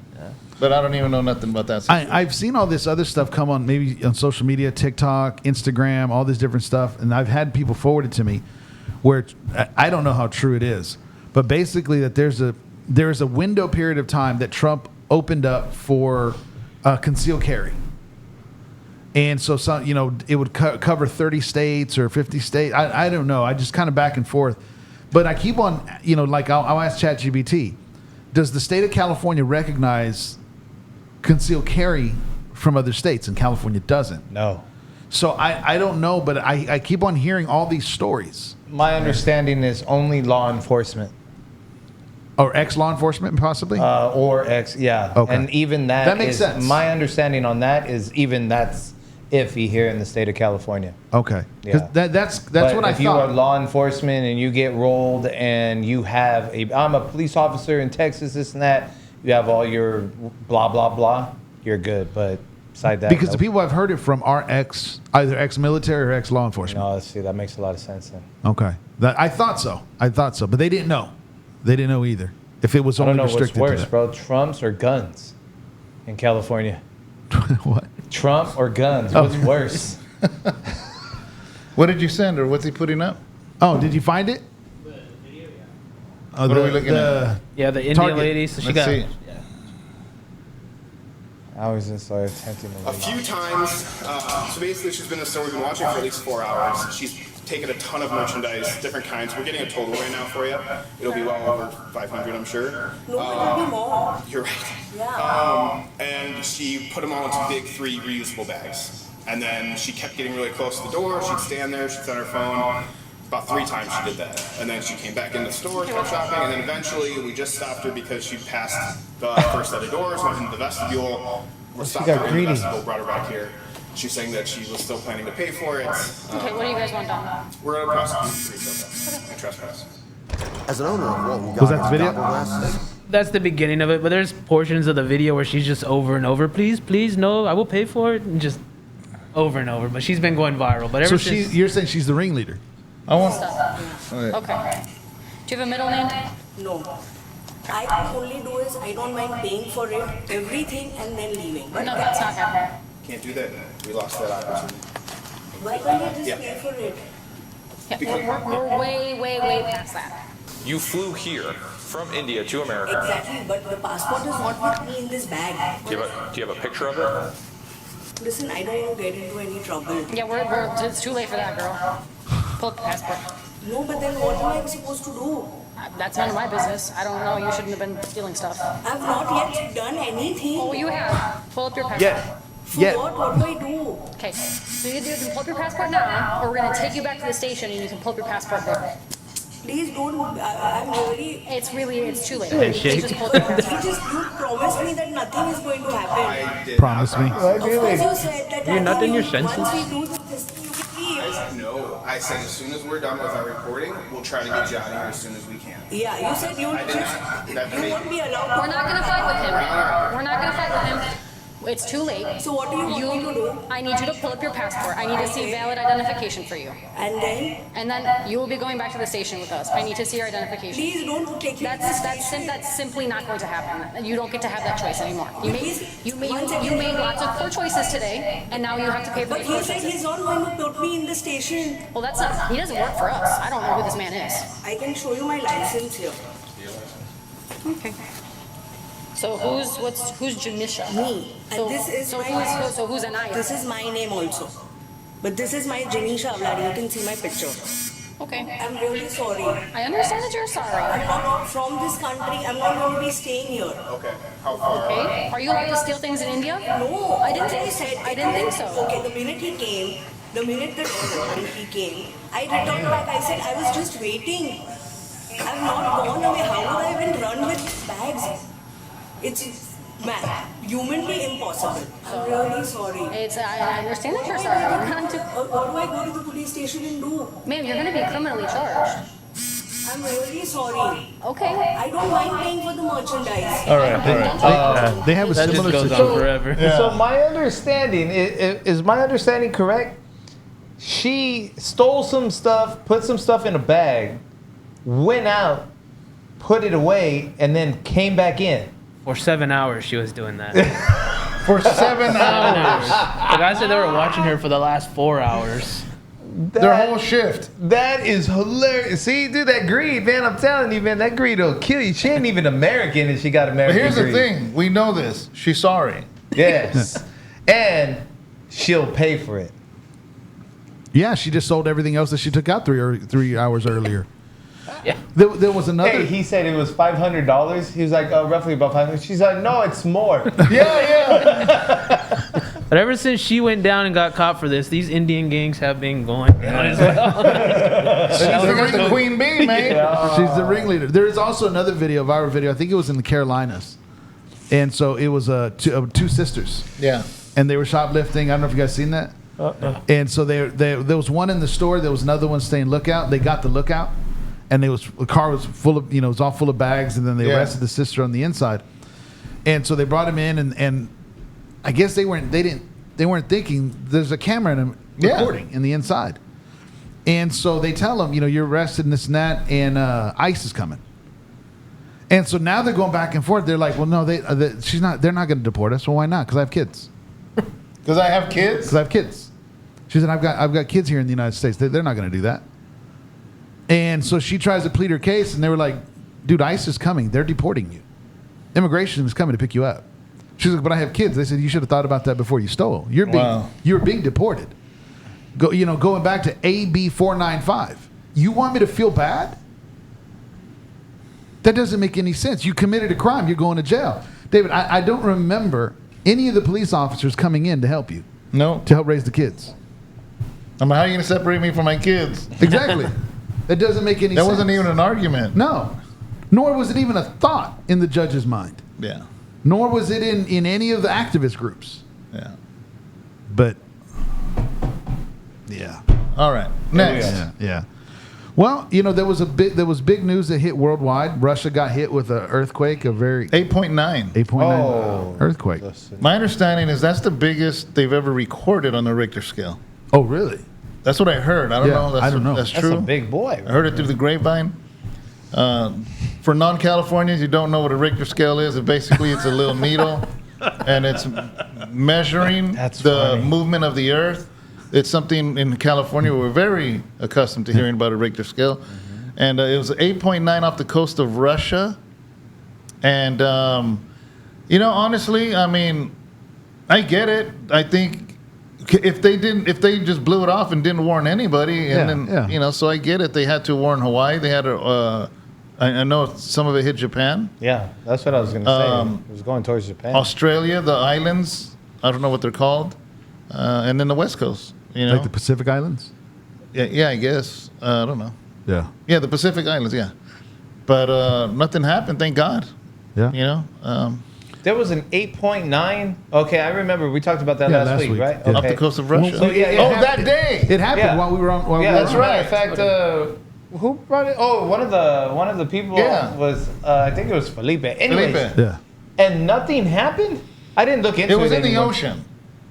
But I don't even know nothing about that. I've seen all this other stuff come on, maybe on social media, TikTok, Instagram, all this different stuff, and I've had people forward it to me where I don't know how true it is, but basically that there's a window period of time that Trump opened up for concealed carry. And so some, it would cover 30 states or 50 states. I don't know. I just kind of back and forth. But I keep on, like I'll ask ChatGPT, does the state of California recognize concealed carry from other states, and California doesn't? No. So I don't know, but I keep on hearing all these stories. My understanding is only law enforcement. Or ex-law enforcement, possibly? Or ex, yeah. Okay. And even that makes sense. My understanding on that is even that's iffy here in the state of California. Okay. Yeah. That's But what I if you are thought. law enforcement and you get rolled and you have I'm a police officer in Texas, this and that, you have all your blah, blah, blah, you're good. But beside that. Because the nope. people I've heard it from are either ex-military or ex-law enforcement. No, see, that makes a lot of sense then. Okay. I thought so. But they didn't know. They didn't know either. If it was I only don't know what's restricted worse, to that. bro. Trumps or guns in California? What? Trump or guns? What's worse? What did you send, or what's he putting up? Oh, did you find it? Oh, What are we looking at? Yeah, the Indian Target. lady. So she Let's got. see. I was just like attempting to A few times, so basically she's been in the store, we've been watching for at least 4 hours. She's taken a ton of merchandise, different kinds. We're getting a total right now for you. It'll be well over 500, I'm sure. No, it'll be more. You're right. Yeah. And she put them all into big 3 reusable bags. And then she kept getting really close to the door. She'd stand there, she'd set her phone. About 3 times she did that. And then she came back in the store, kept shopping, and then eventually we just stopped her because she passed the first set of doors, went into the vestibule. We stopped her in the vestibule, brought her back here. She's saying that she was still planning to pay for it. Okay, what do you guys want done? We're going to prosecute and trespass. As an owner of Walton Was that the video? That's the beginning of it, but there's portions of the video where she's just over and over. Please, please, no, I will pay for it, and just over and over. But she's been going viral. But ever So since you're saying she's the ringleader? I want. Okay. Do you have a middle name? No. I only do is I don't mind paying for it, everything, and then leaving. But No, that's not happening. Can't do that. We lost that opportunity. why can't I just Yeah. pay for it? Yeah, we're way past that. You flew here from India to America. Exactly, but the passport is not with me in this bag. Do you have a picture of it? Listen, I don't want to get into any trouble. Yeah, it's too late for that, girl. Pull up the passport. No, but then what am I supposed to do? That's none of my business. I don't know. You shouldn't have been stealing stuff. I've not yet done anything. Oh, you have. Pull up your passport. Yeah. For what? What do I do? Okay, so you can pull up your passport now, or we're gonna take you back to the station and you can pull up your passport there. Please don't. I'm really. It's too late. Handshake. Just pull up your passport. You promised me that nothing is going to happen. Promise me. Of course you said that. You're not in your Once senses. we do this, you can leave. No, I said as soon as we're done with our recording, we'll try to get you out of here as soon as we can. Yeah, you said you I did not. you won't be allowed. We're not gonna fight with him. We're not gonna fight with him. It's too late. So what do you want me to do? I need you to pull up your passport. I need to see valid identification for you. And then? And then you will be going back to the station with us. I need to see your identification. Please don't take it. That's simply not going to happen. You don't get to have that choice anymore. You made lots of poor choices today, and now you have to pay for But those he poor said choices. he's not going to put me in the station. Well, that's not. He doesn't work for us. I don't know who this man is. I can show you my license here. Okay. So who's Janisha? Me. So, And this is so my who's Anaya? This is my name also. But this is my Janisha Avladi. You can see my picture. Okay. I'm really sorry. I understand that you're sorry. I'm not from this country. I'm not going to be staying here. Okay. How far? Okay. Are you allowed to steal things in India? No. I didn't think I didn't think so. Okay, the minute he came, the minute that he came, I returned back. I said, I was just waiting. I've not gone away. How would I even run with bags? It's humanly impossible. I'm really sorry. I understand that you're sorry. What do I go to the police station and do? Ma'am, you're going to be criminally charged. I'm really sorry. Okay. I don't mind paying for the merchandise. All right. They have a That similar just goes on situation. forever. So my understanding is my understanding correct? She stole some stuff, put some stuff in a bag, went out, put it away, and then came back in. For 7 hours, she was doing that. For 7 hours. The guy said they were watching her for the last 4 hours. Their whole shift. That is hilarious. See, dude, that greed, man. I'm telling you, man, that greed will kill you. She ain't even American, and she got But American here's greed. the thing. We know this. She's sorry. Yes. And she'll pay for it. Yeah, she just sold everything else that she took out 3 hours earlier. Yeah. There was another. Hey, he said it was $500. He was like, roughly about $500. She's like, no, it's more. Yeah. But ever since she went down and got caught for this, these Indian gangs have been going down as well. She's the queen bee, man. She's the ringleader. There is also another video, viral video. I think it was in the Carolinas, and so it was two sisters. Yeah. And they were shoplifting. I don't know if you guys seen that. And so there was one in the store. There was another one staying lookout. They got the lookout, and the car was full of, it was all full of bags. And then they arrested the sister on the inside. And so they brought him in, and I guess they weren't thinking there's a camera in him recording in the inside. And so they tell him, you're arrested and this and that, and ICE is coming. And so now they're going back and forth. They're like, well, no, they're not going to deport us. Well, why not? Because I have kids. Because I have kids? Because I have kids. She said, I've got kids here in the United States. They're not going to do that. And so she tries to plead her case, and they were like, dude, ICE is coming. They're deporting you. Immigration is coming to pick you up. She's like, but I have kids. They said, you should have thought about that before you stole. You're being deported. Going back to AB 495. You want me to feel bad? That doesn't make any sense. You committed a crime. You're going to jail. David, I don't remember any of the police officers coming in to help you. No. To help raise the kids. How are you going to separate me from my kids? Exactly. That doesn't make any sense. That wasn't even an argument. No. Nor was it even a thought in the judge's mind. Yeah. Nor was it in any of the activist groups. Yeah. But, yeah. All right. Next. Yeah. Well, there was big news that hit worldwide. Russia got hit with an earthquake, a very 8.9. 8.9 earthquake. My understanding is that's the biggest they've ever recorded on the Richter scale. Oh, really? That's what I heard. I don't know. I don't know. That's true. That's a big boy. I heard it through the grapevine. For non-Californians, you don't know what a Richter scale is. It's a little needle, and it's measuring the movement of the earth. It's something in California we're very accustomed to hearing about a Richter scale. And it was 8.9 off the coast of Russia. And, honestly, I get it. I think if they just blew it off and didn't warn anybody, and then so I get it. They had to warn Hawaii. They had I know some of it hit Japan. Yeah, that's what I was going to say. It was going towards Japan. Australia, the islands. I don't know what they're called, and then the West Coast. Like the Pacific Islands. Yeah, I guess. I don't know. Yeah, the Pacific Islands. Yeah, but nothing happened. Thank God. Yeah. There was an 8.9. Okay, I remember we talked about that last week, right? Off the coast of Russia. So, that day. It happened while we were on. That's right. In fact, who brought it? Oh, one of the people was I think it was Felipe. Anyways, yeah. And nothing happened. I didn't look into it. It was in the anymore. ocean.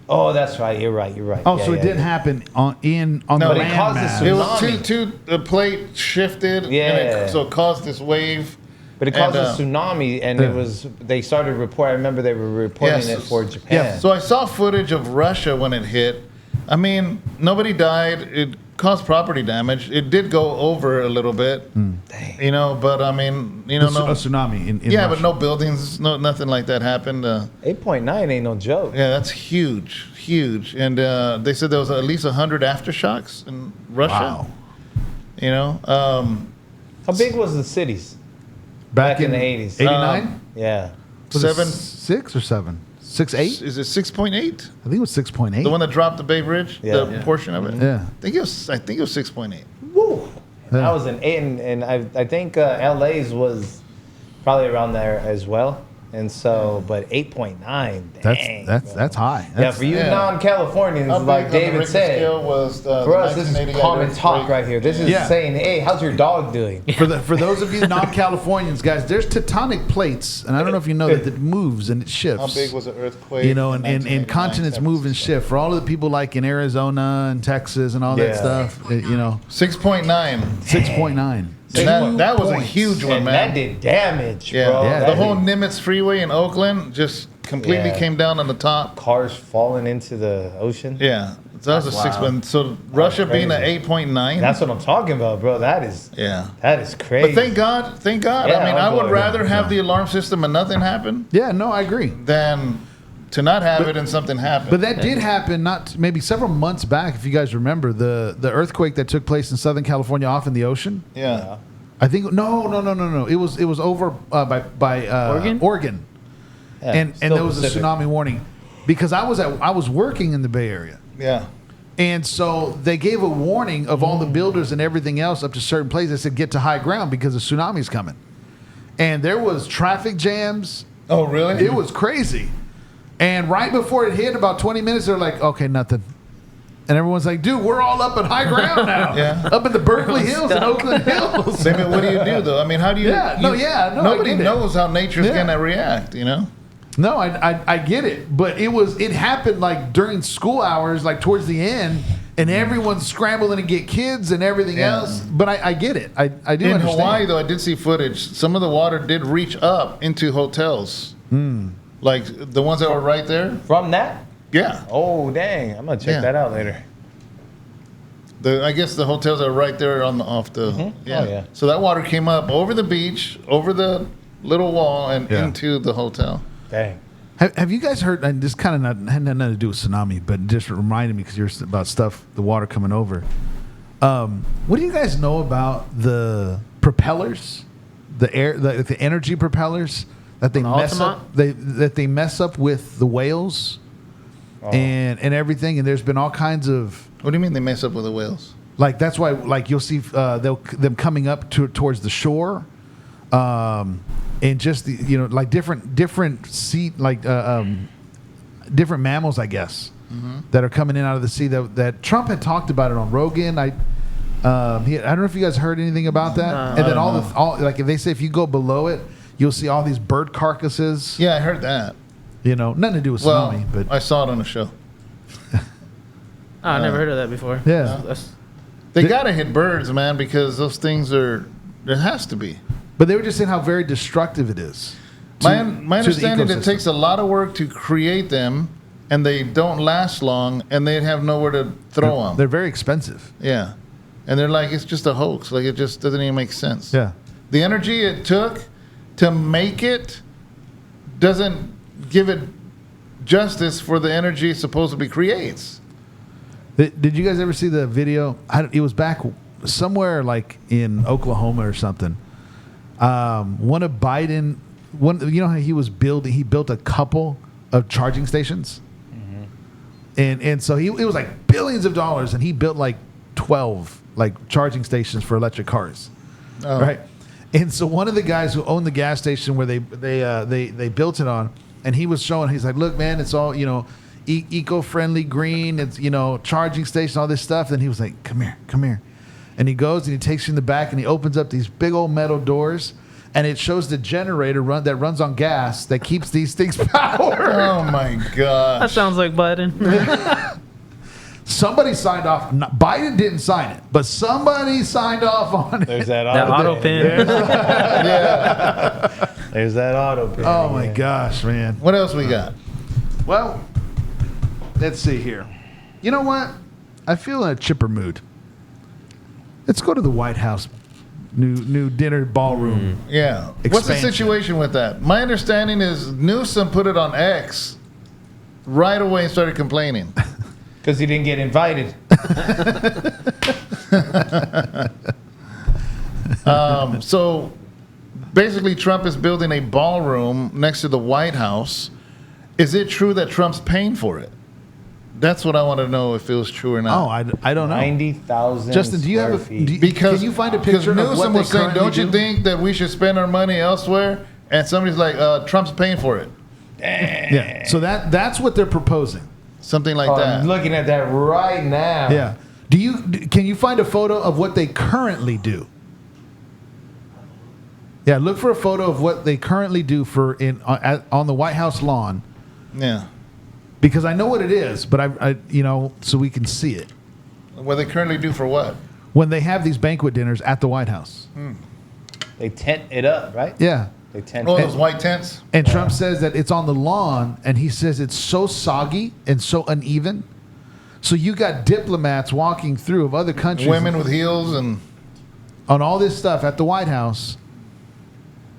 Oh, that's right. You're right. Oh, so it didn't happen on the land mass. It was the plate shifted. And so it caused this wave. But it caused a tsunami, and it was. They started reporting. I remember they were reporting it for Japan. Yeah. So I saw footage of Russia when it hit. I mean, nobody died. It caused property damage. It did go over a little bit. But I mean, a tsunami in Russia. But no buildings, nothing like that happened. 8.9 ain't no joke. Yeah, that's huge. And they said there was at least 100 aftershocks in Russia. Wow. How big was the cities? Back in the 80s. 89? Yeah. Was 6 or 7? 6.8? Is it 6.8? I think it was 6.8. The one that dropped the Bay Bridge, the portion of it. Yeah. I think it was 6.8. Woo! That was an 8, and I think LA's was probably around there as well. And so, but 8.9, dang. That's high. For you non-Californians, like David said, for us, this is common talk right here. This is saying, hey, how's your dog doing? For those of you non-Californians, guys, there's tectonic plates, and I don't know if you know that it moves and it shifts. How big was the earthquake? And continents move and shift. For all of the people like in Arizona and Texas and all that stuff, 6.9. 6.9. And that was a huge one, man. That did damage, bro. Yeah, the whole Nimitz Freeway in Oakland just completely came down on the top. Cars falling into the ocean. Yeah, so that was a 6.1. So Russia being an 8.9. That's what I'm talking about, bro. That is crazy. But thank God. I mean, I would rather have the alarm system and nothing happen. Yeah, no, I agree. Than to not have it and something happen. But that did happen maybe several months back, if you guys remember, the earthquake that took place in Southern California off in the ocean. Yeah. I think no. It was over by Oregon. Yeah, and there was a tsunami warning because I was working in the Bay Area. Yeah. And so they gave a warning of all the builders and everything else up to certain places. They said get to high ground because the tsunami's coming. And there was traffic jams. Oh, really? It was crazy. And right before it hit, about 20 minutes, they're like, okay, nothing. And everyone's like, dude, we're all up at high ground now. Up in the Berkeley Hills and Oakland Hills. I mean, what do you do, though? I mean, how do you... Nobody knows how nature's going to react, No, I get it. But it happened like during school hours, like towards the end, and everyone's scrambling to get kids and everything else. But I get it. I do understand. In Hawaii, though, I did see footage. Some of the water did reach up into hotels. Like the ones that were right there. From that? Yeah. Oh, dang. I'm going to check that out later. I guess the hotels are right there off the... Yeah. Oh, yeah. So that water came up over the beach, over the little wall, and into the hotel. Dang. Have you guys heard, and this kind of had nothing to do with tsunami, but just reminded me because you're about stuff, the water coming over. What do you guys know about the propellers, the energy propellers that they mess up? That they mess up with the whales and everything, and there's been all kinds of. What do you mean they mess up with the whales? Like that's why, like you'll see them coming up towards the shore, and just like different sea different mammals, I guess, that are coming in out of the sea. That Trump had talked about it on Rogan. I don't know if you guys heard anything about that. And then all like if they say if you go below it, you'll see all these bird carcasses. Yeah, I heard that. Nothing to do with tsunami, but I saw it on a show. I never heard of that before. Yeah. They got to hit birds, man, because those things there has to be. But they were just saying how very destructive it is. My understanding, it takes a lot of work to create them, and they don't last long, and they have nowhere to throw them. They're very expensive. Yeah. And they're like, it's just a hoax. Like, it just doesn't even make sense. Yeah. The energy it took to make it doesn't give it justice for the energy it supposedly creates. Did you guys ever see the video? It was back somewhere like in Oklahoma or something. One of Biden, you know how he was building? He built a couple of charging stations, and so it was like billions of dollars, and he built like 12 like charging stations for electric cars, right? And so one of the guys who owned the gas station where they built it on, and he was showing, he's like, look, man, it's all eco-friendly, green, it's charging station, all this stuff. And he was like, come here. And he goes and he takes you in the back and he opens up these big old metal doors, and it shows the generator that runs on gas that keeps these things powered. Oh my God. That sounds like Biden. Somebody signed off. Biden didn't sign it, but somebody signed off on it. There's that auto pin. There's that auto pin. Oh my gosh, man. What else we got? Well, let's see here. You know what? I feel in a chipper mood. Let's go to the White House new dinner ballroom. Yeah. Expansion. What's the situation with that? My understanding is Newsom put it on X right away and started complaining. Because he didn't get invited. So basically, Trump is building a ballroom next to the White House. Is it true that Trump's paying for it? That's what I want to know, if it was true or not. Oh, I don't know. 90,000 Justin, do you have can you find a picture of what Newsom they was saying, currently don't you do? think that we should spend our money elsewhere? And somebody's like, Trump's paying for it. Yeah. So that's what they're proposing. Something like that. I'm looking at that right now. Yeah. Can you find a photo of what they currently do? Yeah, look for a photo of what they currently do on the White House lawn. Yeah. Because I know what it is, but I so we can see it. What they currently do for what? When they have these banquet dinners at the White House. They tent it up, right? Yeah. They tent those white tents? And Trump says that it's on the lawn, and he says it's so soggy and so uneven. So you got diplomats walking through of other countries. Women with heels and... on all this stuff at the White House.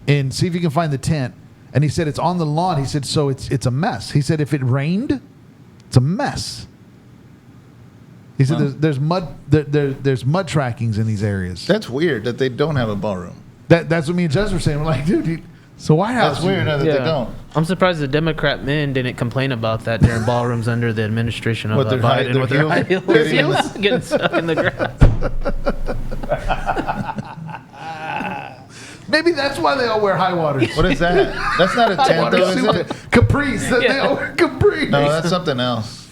And see if you can find the tent. And he said it's on the lawn. He said, so it's a mess. He said if it rained, it's a mess. He said there's mud trackings in these areas. That's weird that they don't have a ballroom. That's what me and Jess were saying. We're like, dude, so White House. That's weird that they don't. I'm surprised the Democrat men didn't complain about that during ballrooms under the administration of Biden. With their high heels getting stuck in the grass. Maybe that's why they all wear high waters. What is that? That's not a tent, though, is it? Capris. They all wear capris. No, that's something else.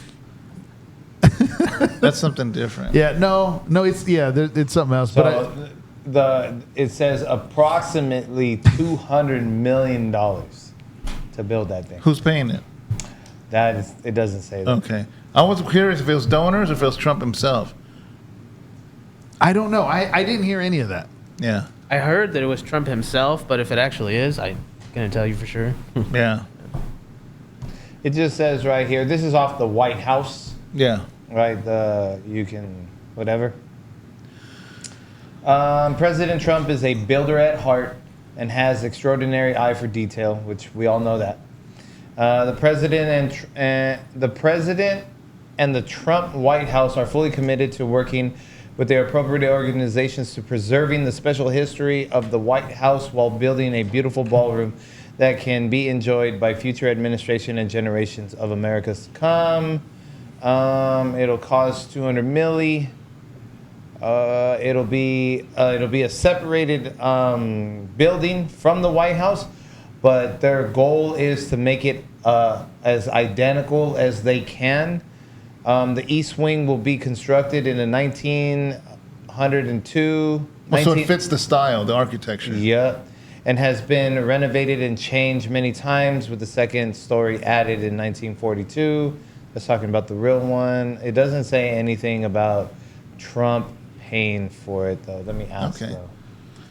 That's something different. Yeah, no, it's something else. So it says approximately $200 million to build that thing. Who's paying it? It doesn't say that. Okay. I was curious if it was donors or if it was Trump himself. I don't know. I didn't hear any of that. Yeah. I heard that it was Trump himself, but if it actually is, I'm going to tell you for sure. Yeah. It just says right here, this is off the White House. Yeah. Right, whatever. President Trump is a builder at heart and has extraordinary eye for detail, which we all know that. The president and the Trump White House are fully committed to working with their appropriate organizations to preserving the special history of the White House while building a beautiful ballroom that can be enjoyed by future administration and generations of Americans to come. It'll cost $200 million. It'll be a separated building from the White House, but their goal is to make it as identical as they can. The East Wing will be constructed in the 1902. So it fits the style, the architecture. Yeah, and has been renovated and changed many times, with the second story added in 1942. That's talking about the real one. It doesn't say anything about Trump paying for it, though. Let me ask, though.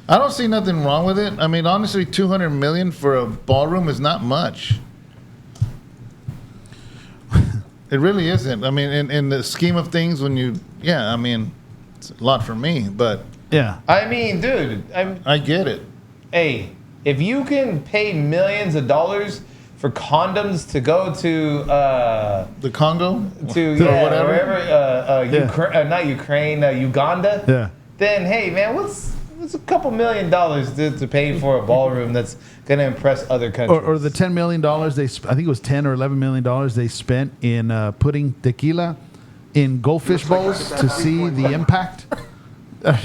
I don't see nothing wrong with it. I mean, honestly, $200 million for a ballroom is not much. It really isn't. I mean, in the scheme of things, it's a lot for me, but... Yeah. I mean, dude, I get it. Hey, if you can pay millions of dollars for condoms to go to the Congo, to whatever, wherever, not Ukraine, Uganda. Yeah. Then hey man, what's a couple $1 million to pay for a ballroom that's gonna impress other countries? Or the $10 million I think it was $10 or $11 million they spent in putting tequila in goldfish bowls to see the impact. But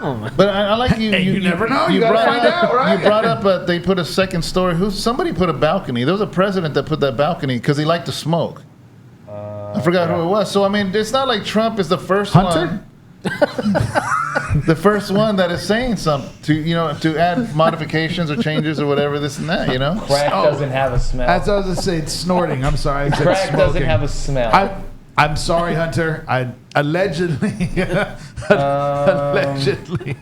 I like you. You never know. You gotta find out, right? You brought up they put a second story. Somebody put a balcony. There was a president that put that balcony because he liked to smoke. I forgot who it was. So I mean, it's not like Trump is the first one. The first one that is saying something to add modifications or changes or whatever, this and that. Crack doesn't have a smell. As I was going to say, it's snorting. I'm sorry. I said Crack smoking. doesn't have a smell. I'm sorry, Hunter. I allegedly. Allegedly.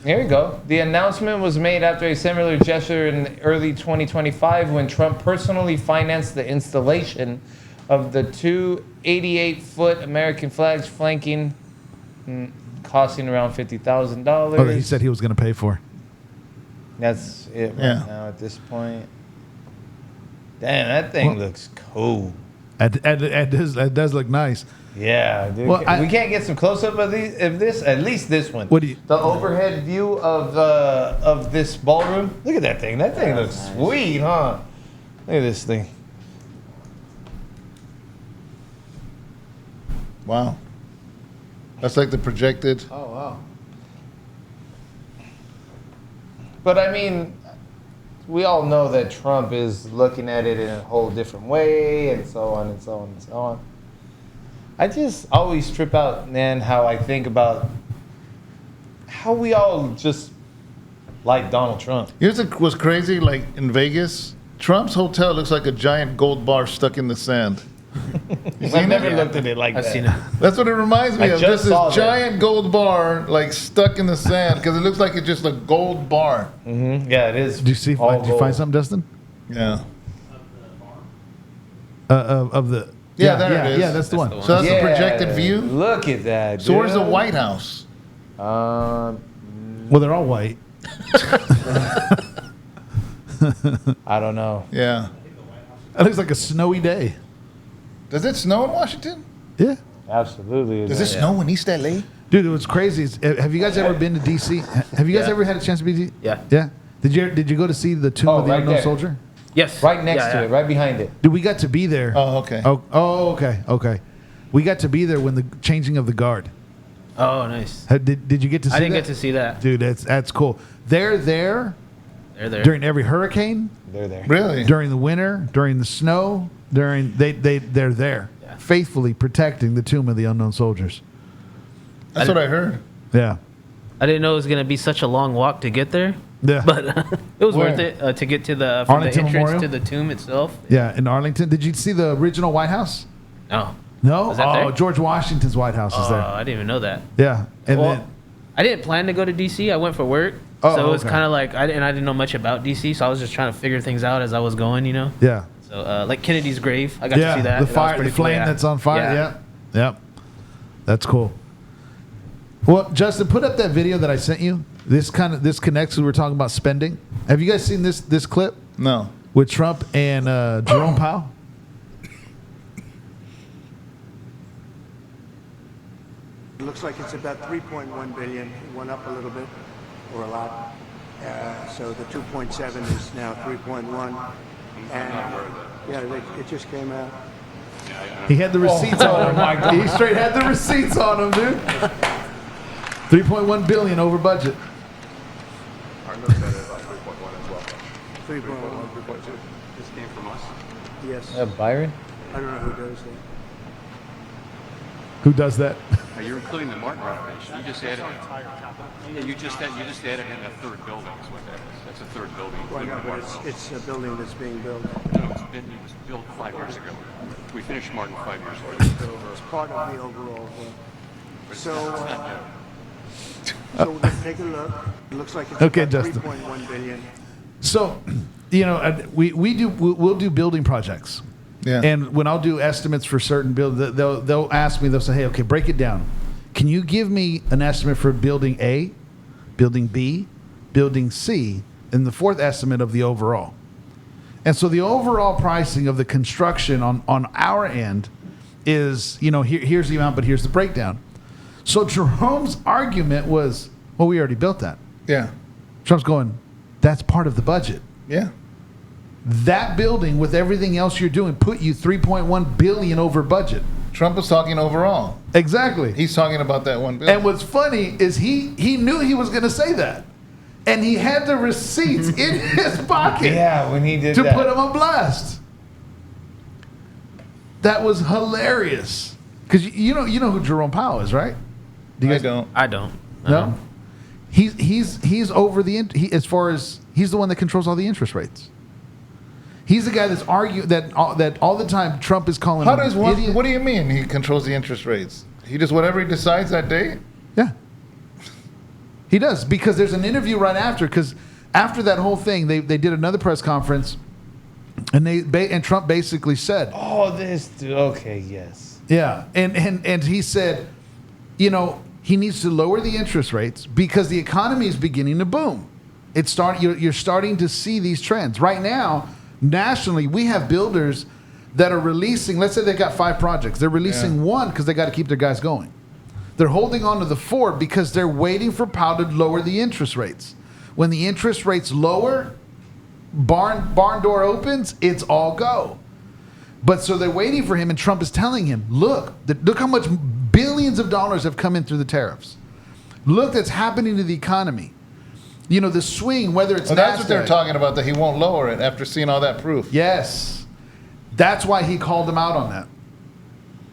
Here we go. The announcement was made after a similar gesture in early 2025 when Trump personally financed the installation of the two 88-foot American flags flanking, costing around $50,000. Oh, that he said he was going to pay for. That's it right now at this point. Damn, that thing looks cool. It does look nice. Yeah, dude. Well, we can't get some close-up of this. At least this one. What do you? The overhead view of this ballroom. Look at that thing. That thing looks sweet, huh? Look at this thing. Wow. That's like the projected. Oh wow. But I mean, we all know that Trump is looking at it in a whole different way, and so on and so on and so on. I just always trip out, man, how I think about how we all just like Donald Trump. Here's what was crazy, like in Vegas, Trump's hotel looks like a giant gold bar stuck in the sand. I've never looked at it like that. I've seen it. That's what it reminds me I of. just Just saw this that. giant gold bar, like stuck in the sand, because it looks like it's just a gold bar. Mm-hmm. Yeah, it is. Did you see? Did you find something, Dustin? Yeah. Of the. Yeah, there it is. Yeah, that's the one. So that's the projected view. Look at that. So where's the dude. White House? Well, they're all white. I don't know. Yeah. It looks like a snowy day. Does it snow in Washington? Yeah. Absolutely. Does it snow in East LA? Dude, what's crazy is, have you guys ever been to DC? Have you guys ever had a chance to be to DC? Yeah. Yeah. Did you go to see the Tomb of the right Unknown there. Soldier? Yes. Right next to it, right behind it. Dude, we got to be there. Oh, okay. Okay. We got to be there when the changing of the guard. Oh, nice. Did you get to see I didn't that? get to see that. Dude, that's cool. They're there They're there. during every hurricane, They're there. Really? during the winter, during the snow, they're there. Yeah. Faithfully protecting the Tomb of the Unknown Soldiers. That's what I heard. Yeah. I didn't know it was gonna be such a long walk to get there. Yeah. But it was Where? worth it to get to from the Arlington entrance Memorial? to the tomb itself. Yeah, in Arlington. Did you see the original White House? No. No? Was that there? George Washington's White House is Oh, there. I didn't even know that. Yeah. And Well, then I didn't plan to go to DC. I went for work. Oh, So it was okay. kind of like I didn't know much about DC, so I was just trying to figure things out as I was going, yeah. So like Kennedy's grave, I got Yeah, to see that. the That was fire, pretty the cool, flame yeah. that's on fire. Yeah. Yep. That's cool. Well, Justin, put up that video that I sent you. This connects. We were talking about spending. Have you guys seen this clip No. with Trump and Jerome Powell? It looks like it's about 3.1 billion. It went up a little bit, or a lot. So the 2.7 is now 3.1. And it just came out. He had the receipts on him. my God. He straight had the receipts on him, dude. 3.1 billion over budget. Our notes said about 3.1 as well. 3.1. 3.2. This came from us. Yes. Byron? I don't know who does that. Who does that? You're including the Martin renovation. You just added. Yeah, you just added in a third building. Is what that is. That's a third building. Well, no, but it's a building that's being built. No, it was built 5 years ago. We finished Martin 5 years ago. So it's part of the overall thing. So we're going to take a look. It looks like it's Okay, about Justin. 3.1 billion. So, we'll do building projects. Yeah. And when I'll do estimates for certain build, they'll ask me. They'll say, "Hey, okay, break it down. Can you give me an estimate for building A, building B, building C, and the fourth estimate of the overall. And so the overall pricing of the construction on our end is, here's the amount, but here's the breakdown. So Jerome's argument was, well, we already built that. Yeah. Trump's going, that's part of the budget. Yeah. That building with everything else you're doing put you $3.1 billion over budget. Trump was talking overall. Exactly. He's talking about that $1 billion. And what's funny is he knew he was going to say that. And he had the receipts in his pocket. Yeah, when he did to that. put him on blast. That was hilarious. Because you know who Jerome Powell is, right? Do you guys don't? I don't. No. He's over as far as he's the one that controls all the interest rates. He's the guy that's arguing that all the time Trump is calling. How does one? What do you mean he controls the interest rates? He just whatever he decides that day. Yeah. He does, because there's an interview right after. Because after that whole thing, they did another press conference, and Trump basically said, "Oh, this dude. Okay, yes." Yeah, and he said, he needs to lower the interest rates because the economy is beginning to boom. You're starting to see these trends right now. Nationally, we have builders that are releasing. Let's say they got 5 projects. They're releasing one because they got to keep their guys going. They're holding on to the 4 because they're waiting for Powell to lower the interest rates. When the interest rates lower, barn door opens, it's all go. But so they're waiting for him, and Trump is telling him, look how much billions of dollars have come in through the tariffs. Look that's happening to the economy. The swing, whether it's that's what they're talking about, that he won't lower it after seeing all that proof. Yes. That's why he called him out on that.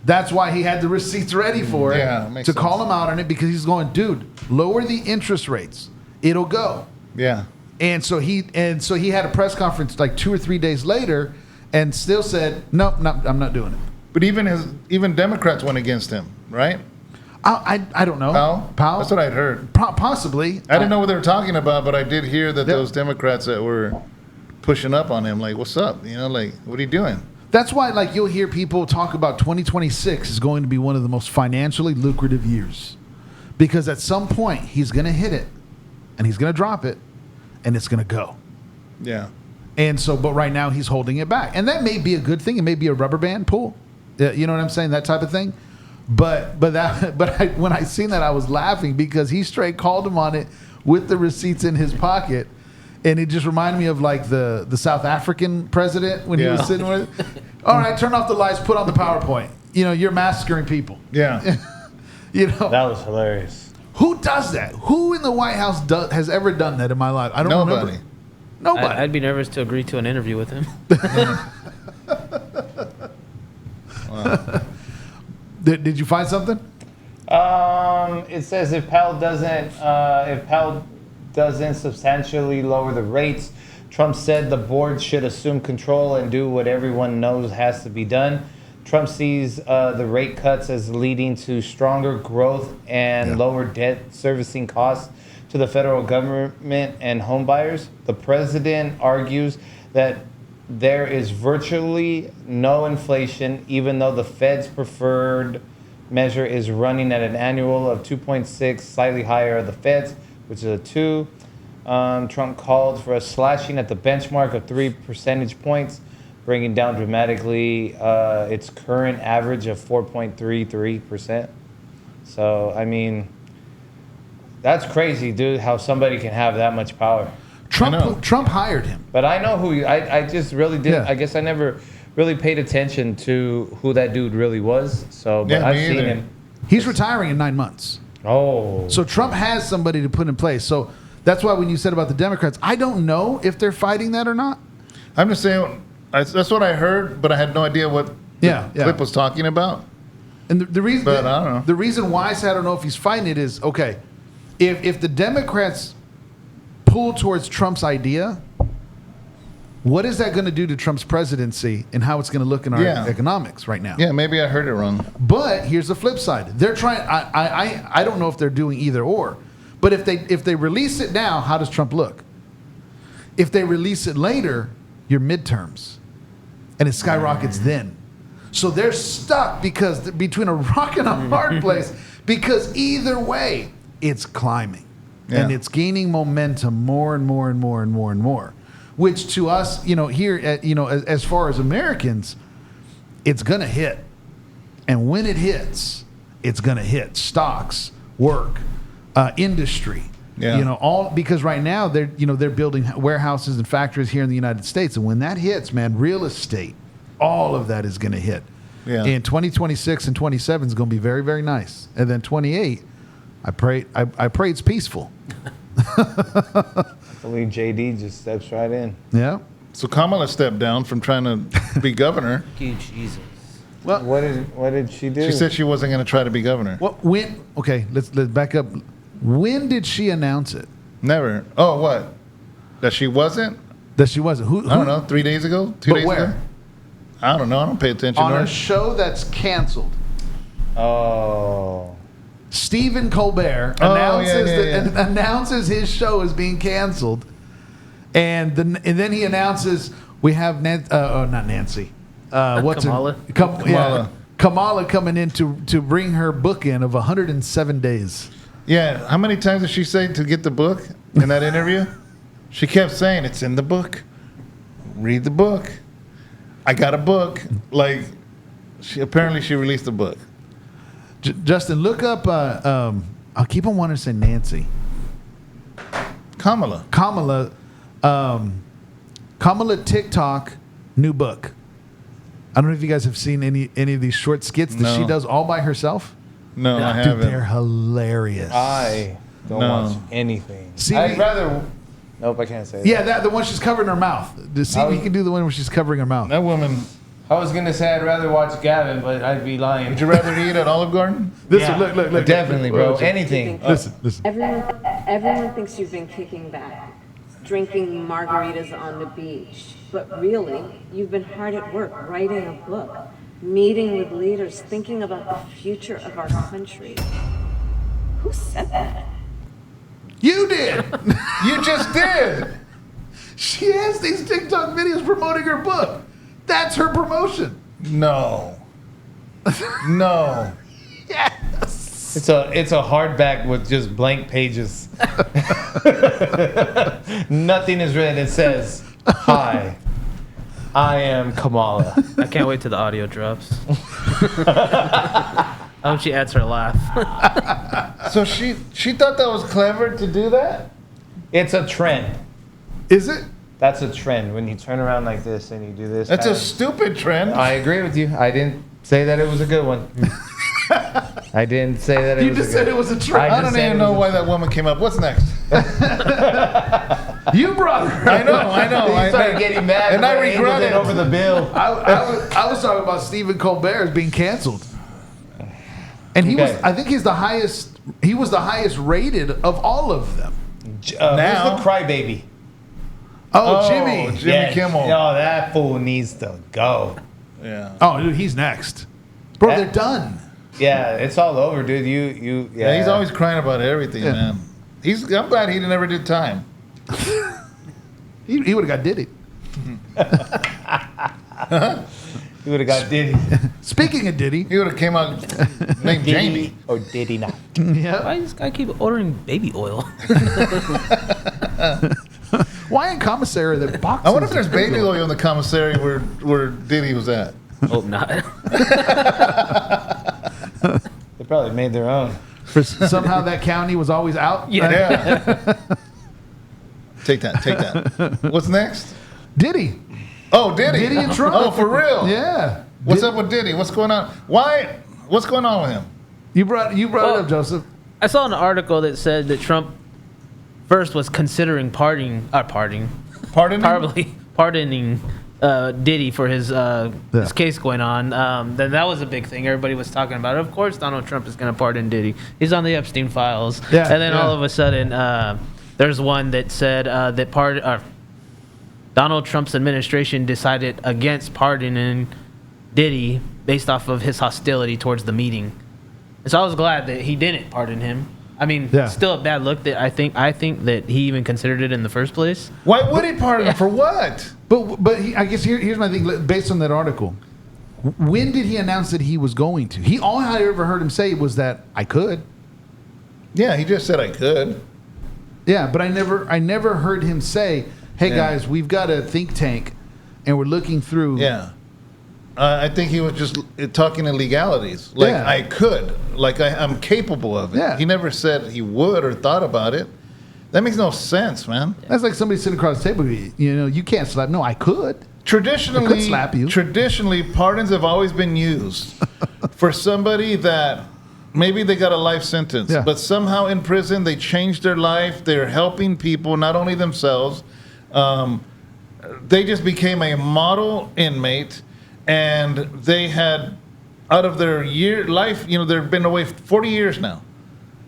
That's why he had the receipts ready for it to call him out on it, because he's going, dude, lower the interest rates. It'll go. Yeah. And so he had a press conference like 2 or 3 days later and still said, nope, I'm not doing it. But even Democrats went against him, right? I don't know. Powell? That's what I'd heard. Possibly. I didn't know what they were talking about, but I did hear that those Democrats that were pushing up on him, like, what's up? What are you doing? That's why, you'll hear people talk about 2026 is going to be one of the most financially lucrative years. Because at some point, he's going to hit it, and he's going to drop it, and it's going to go. Yeah. And so, but right now, he's holding it back. And that may be a good thing. It may be a rubber band pull. You know what I'm saying? That type of thing. But when I seen that, I was laughing because he straight called him on it with the receipts in his pocket. And it just reminded me of the South African president when he was sitting with it. All right, turn off the lights, put on the PowerPoint. You're massacring people. Yeah. That was hilarious. Who does that? Who in the White House has ever done that in my life? I don't remember. Nobody. I'd be nervous to agree to an interview with him. Wow. Did you find something? It says if Powell doesn't substantially lower the rates, Trump said the board should assume control and do what everyone knows has to be done. Trump sees the rate cuts as leading to stronger growth and lower debt servicing costs to the federal government and home buyers. The president argues that there is virtually no inflation, even though the Fed's preferred measure is running at an annual of 2.6, slightly higher of the Fed's, which is a 2. Trump called for a slashing at the benchmark of 3 percentage points, bringing down dramatically its current average of 4.33%. So, I mean, that's crazy, dude, how somebody can have that much power. Trump hired him. But I know who I just really didn't. I guess I never really paid attention to who that dude really was. So, but I've seen him. He's retiring in 9 months. Oh. So Trump has somebody to put in place. So that's why when you said about the Democrats, I don't know if they're fighting that or not. I'm just saying, that's what I heard, but I had no idea what the clip was talking about. And the reason, but I don't know. The reason why I said I don't know if he's fighting it is, okay, if the Democrats pull towards Trump's idea, what is that going to do to Trump's presidency and how it's going to look in our economics right now? Yeah, maybe I heard it wrong. But here's the flip side. They're trying. I don't know if they're doing either or. But if they release it now, how does Trump look? If they release it later, your midterms, and it skyrockets then. So they're stuck between a rock and a hard place, because either way, it's climbing. and it's gaining momentum more and more and more and more and more. Which to us, here, as far as Americans, it's gonna hit, and when it hits, it's gonna hit stocks, work, industry. All because right now they're building warehouses and factories here in the United States, and when that hits, man, real estate, all of that is going to hit. And 2026 and 27 is going to be very, very nice, and then 28, I pray it's peaceful. I believe JD just steps right in. Yeah. So Kamala stepped down from trying to be governor. Jesus. Well, what did she do? She said she wasn't going to try to be governor. Okay, let's back up. When did she announce it? Never. Oh, what? That she wasn't? That she wasn't. Who? I don't know. 3 days ago? 2 days where? ago? I don't know. I don't pay attention. On a show that's canceled. Oh. Stephen Colbert announces his show is being canceled, and then he announces we have not Nancy. Kamala. Kamala coming in to bring her book in of 107 days. Yeah. How many times did she say to get the book in that interview? She kept saying, it's in the book. Read the book. I got a book. Like, she released a book. Justin, look up, I'll keep on wanting to say Nancy. Kamala TikTok, new book. I don't know if you guys have seen any of these short skits that she does all by herself. No, I haven't. Dude, they're hilarious. I don't watch anything. See, I'd rather. Nope, I can't say that. Yeah, the one she's covering her mouth. See, we can do the one where she's covering her mouth. That woman. I was gonna say I'd rather watch Gavin, but I'd be lying. Would you rather eat at Olive Garden? Listen, look. Definitely, bro. Anything. Listen. Everyone thinks you've been kicking back, drinking margaritas on the beach. But really, you've been hard at work writing a book, meeting with leaders, thinking about the future of our country. Who said that? You did. You just did. She has these TikTok videos promoting her book. That's her promotion. No. No. Yes. It's a hardback with just blank pages. Nothing is written. It says, "Hi, I am Kamala." I can't wait till the audio drops. I hope she adds her laugh. So she thought that was clever to do that? It's a trend. Is it? That's a trend. When you turn around like this and you do this. That's a stupid trend. I agree with you. I didn't say that it was a good one. I didn't say that it was a good one. You just said it was a trend. I don't even know why that woman came up. What's next? You brought her. I know. He started getting mad and I regret it over the bill. I was talking about Stephen Colbert as being canceled. And he was, I think he's the highest, he was the highest rated of all of them. Now, who's the crybaby? Oh, Jimmy Kimmel. Oh, that fool needs to go. Yeah. Oh, dude, he's next. Bro, they're done. Yeah, it's all over, dude. Yeah, he's always crying about everything, man. I'm glad he never did time. He would have got Diddy. He would have got Diddy. Speaking of Diddy, he would have came out named Jamie. Or Diddy not. Yeah. Why does this guy keep ordering baby oil? Why in commissary are there boxes? I wonder if there's baby oil in the commissary where Diddy was at. Hope not. They probably made their own. Somehow that county was always out. Yeah. Take that. What's next? Diddy. Oh, Diddy. Diddy and Trump. Oh, for real? Yeah. What's up with Diddy? What's going on? Why? What's going on with him? You brought it up, Joseph. I saw an article that said that Trump first was considering pardoning Diddy for his case going on. Then that was a big thing. Everybody was talking about it. Of course, Donald Trump is going to pardon Diddy. He's on the Epstein files. Yeah, and then all of a sudden, there's one that said that Donald Trump's administration decided against pardoning Diddy based off of his hostility towards the meeting. And so I was glad that he didn't pardon him. I mean, still a bad look that I think that he even considered it in the first place. Why would he pardon him? For what? But I guess here's my thing. Based on that article, when did he announce that he was going to? All I ever heard him say was that I could. Yeah, he just said I could. Yeah, but I never heard him say, "Hey guys, we've got a think tank, and we're looking through." Yeah. I think he was just talking in legalities. Like, I could. Like, I'm capable of it. Yeah. He never said he would or thought about it. That makes no sense, man. That's like somebody sitting across the table. You can't slap. No, I could. Traditionally, I could slap you. Traditionally, pardons have always been used for somebody that maybe they got a life sentence, but somehow in prison they changed their life. They're helping people, not only themselves. They just became a model inmate. And they had, out of their life, they've been away 40 years now,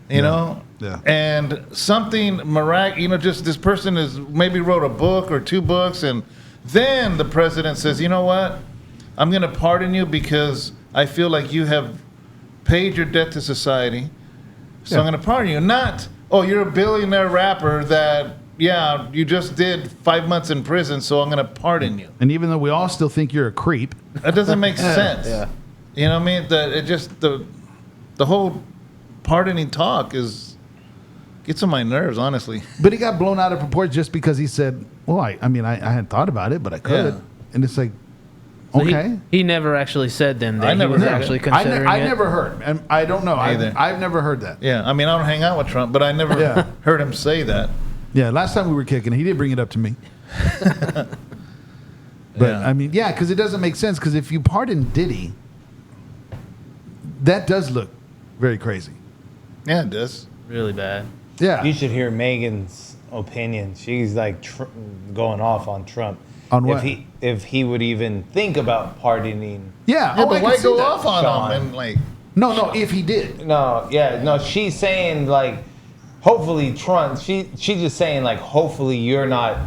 you know? Yeah. And something miraculous, just this person maybe wrote a book or 2 books, and then the president says, you know what? I'm going to pardon you because I feel like you have paid your debt to society, so I'm going to pardon you. Not, oh, you're a billionaire rapper that... Yeah, you just did 5 months in prison, so I'm going to pardon you. And even though we all still think you're a creep, that doesn't make sense. Yeah. You know what I mean? The whole pardoning talk gets on my nerves, honestly. But he got blown out of proportion just because he said, "Well, I hadn't thought about it, but I could." Yeah. And it's like, So okay. He never actually said then that he was actually considering I it. never heard. And I don't know. Either. I've never heard that. Yeah, I mean, I don't hang out with Trump, but I never heard him say that. Yeah, last time we were kicking, he did bring it up to me. But I mean, because it doesn't make sense. Because if you pardon Diddy, that does look very crazy. Yeah, it does. Really bad. Yeah. You should hear Megan's opinion. She's like going off on Trump. On what? If he would even think about pardoning. Yeah. But why go off on him? And like, no, if he did. No, she's saying like, hopefully Trump, she's just saying like, hopefully you're not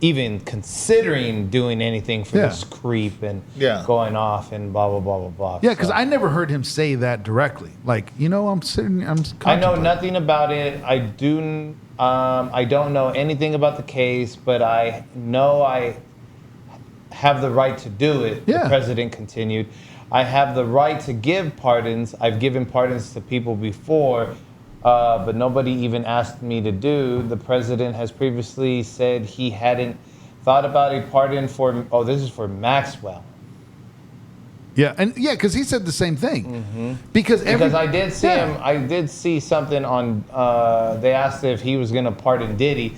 even considering doing anything for this creep and going off and blah, blah, blah, blah, blah. Yeah, because I never heard him say that directly. Like, I know nothing about it. I don't know anything about the case, but I know I have the right to do it. Yeah. The president continued. I have the right to give pardons. I've given pardons to people before, but nobody even asked me to do. The president has previously said he hadn't thought about a pardon for, this is for Maxwell. Yeah, and because he said the same thing. Mm-hmm. Because I did see him. I did see something on. They asked if he was going to pardon Diddy,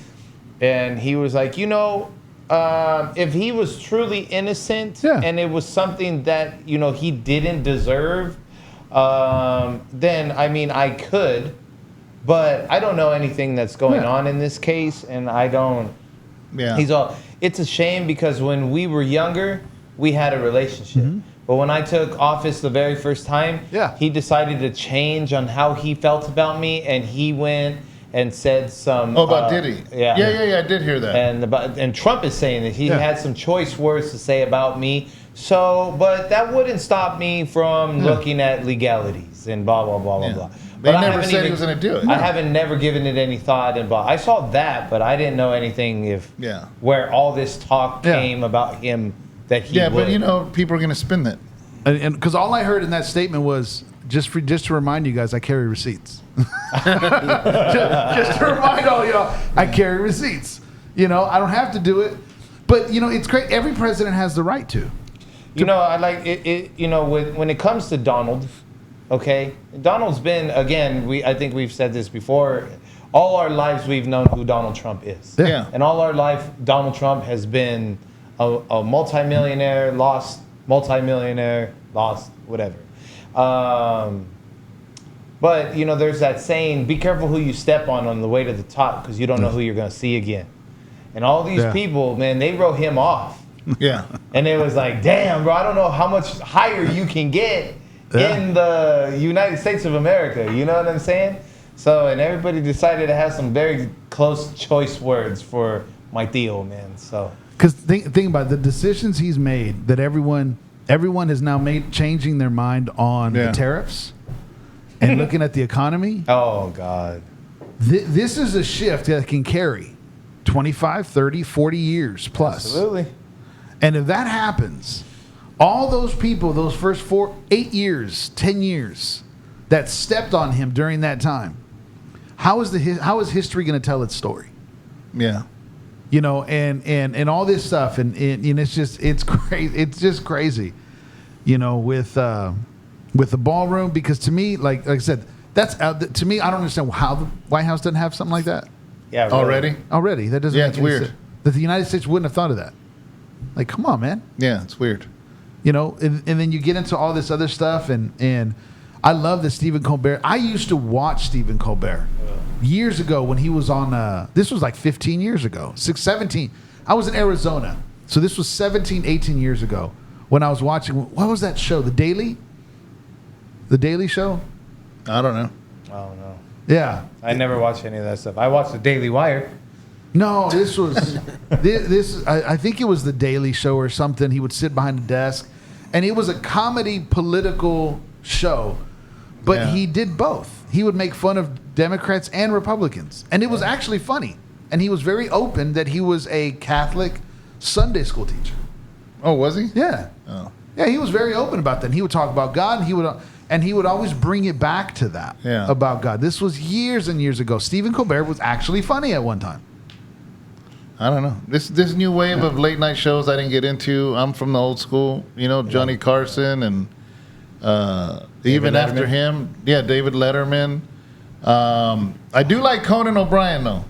and he was like, if he was truly innocent and it was something that he didn't deserve, then I mean I could, but I don't know anything that's going on in this case, and I don't. Yeah. It's a shame because when we were younger, we had a relationship. Mm-hmm. But when I took office the very first time, he decided to change on how he felt about me, and he went and said some... Oh, about Diddy. Yeah, I did hear that. And Trump is saying that he had some choice words to say about me. So, but that wouldn't stop me from looking at legalities and blah, blah, blah, blah, blah. But he never said he was going to do it. I haven't never given it any thought. And I saw that, but I didn't know anything where all this talk came about him that he would. But people are going to spin that. And because all I heard in that statement was, just to remind you guys, I carry receipts. just to remind all y'all, I carry receipts. I don't have to do it. But, it's great. Every president has the right to. I like it. When it comes to Donald, okay, Donald's been, again, I think we've said this before, all our lives we've known who Donald Trump is. Yeah. And all our life, Donald Trump has been a multimillionaire, lost, multimillionaire, lost, whatever. But, there's that saying, be careful who you step on the way to the top because you don't know who you're going to see again. And all these people, man, they wrote him off. Yeah. And it was like, damn, bro, I don't know how much higher you can get in the United States of America. You know what I'm saying? So, and everybody decided to have some very close choice words for my Theo, man. So, because think about it, the decisions he's made that everyone has now made, changing their mind on the tariffs and looking at the economy. Oh, God. This is a shift that can carry 25, 30, 40 years plus. Absolutely. And if that happens, all those people, those first 8 years, 10 years that stepped on him during that time, how is history going to tell its story? Yeah. You know, and all this stuff, and it's crazy. It's just crazy, you know, with the ballroom, because to me, like I said, that's to me, I don't understand how the White House doesn't have something like that. Yeah, really. Already, that doesn't. Yeah, make it's any weird sense. That the United States wouldn't have thought of that. Like, come on, man. Yeah, it's weird. You know, and then you get into all this other stuff, and I love that Stephen Colbert. I used to watch Stephen Colbert years ago when he was on, this was like 15 years ago, 17. I was in Arizona. So this was 17, 18 years ago when I was watching, what was that show? The Daily Show? I don't know. Oh, no. Yeah. I never watched any of that stuff. I watched The Daily Wire. No, this was, I think it was The Daily Show or something. He would sit behind a desk, and it was a comedy political show, but he did both. He would make fun of Democrats and Republicans, and it was actually funny. And he was very open that he was a Catholic Sunday school teacher. Oh, was he? Yeah. Oh. Yeah, he was very open about that. And he would talk about God, and he would always bring it back to that about God. This was years and years ago. Stephen Colbert was actually funny at one time. I don't know. This new wave of late night shows I didn't get into. I'm from the old school, you know, Johnny Carson and even after him, David Letterman. I do like Conan O'Brien though.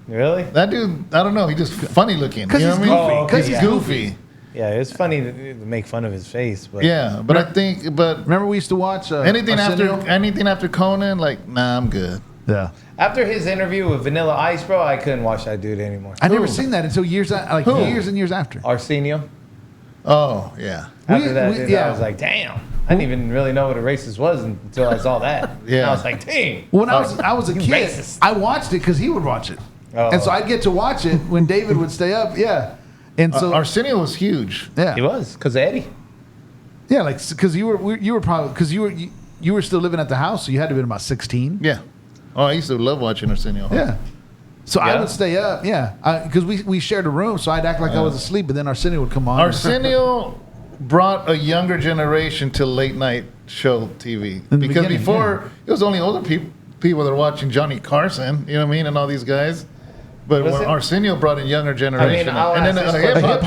Really? That dude, I don't know. He's just funny looking. Because he's goofy. Because he's goofy. Yeah, it's funny to make fun of his face, but but I think, remember we used to watch anything after Conan, like, nah, I'm good. Yeah. After his interview with Vanilla Ice, bro, I couldn't watch that dude anymore. I never seen that until years and years after. Arsenio. Oh yeah. After that, I was like, damn. I didn't even really know what a racist was until I saw that. Yeah. And I was like, dang. When I was a kid, racist. I watched it because he would watch it, and so I'd get to watch it when David would stay up. Yeah. And so Arsenio was huge. Yeah, he was because of Eddie. Yeah, like because you were probably because you were still living at the house, so you had to have been about 16. Yeah. Oh, I used to love watching Arsenio. Yeah. So I would stay up. Yeah, because we shared a room, so I'd act like I was asleep, but then Arsenio would come on. Arsenio brought a younger generation to late night show TV because before it was only older people that were watching Johnny Carson. You know what I mean, and all these guys. But when Arsenio brought in younger generation, and then a hip-hop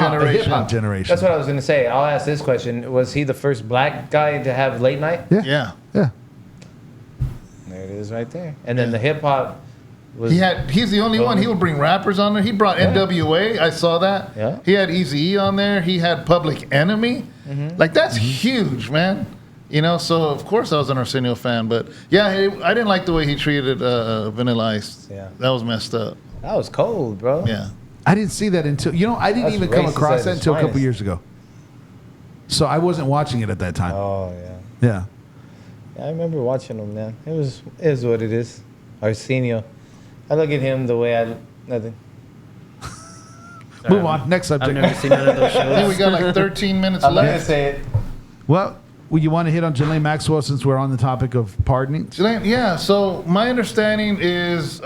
generation. That's what I was going to say. I'll ask this question. Was he the first black guy to have late night? Yeah. There it is right there. And then the hip-hop was... He's the only one. He would bring rappers on there. He brought NWA. I saw that. Yeah. He had Eazy-E on there. He had Public Enemy. Like, that's huge, man. You know, so of course I was an Arsenio fan. But, yeah, I didn't like the way he treated Vanilla Ice. Yeah. That was messed up. That was cold, bro. Yeah. I didn't see that until I didn't even come across that until a couple years ago. So I wasn't watching it at that time. Oh yeah. Yeah. I remember watching him, man. It is what it is. Arsenio. I look at him the way nothing. Move on. Next subject. I've never seen none of those shows. I think we got like 13 minutes I'm left. gonna say it. Well, you want to hit on Ghislaine Maxwell since we're on the topic of pardoning? Ghislaine, yeah. So my understanding is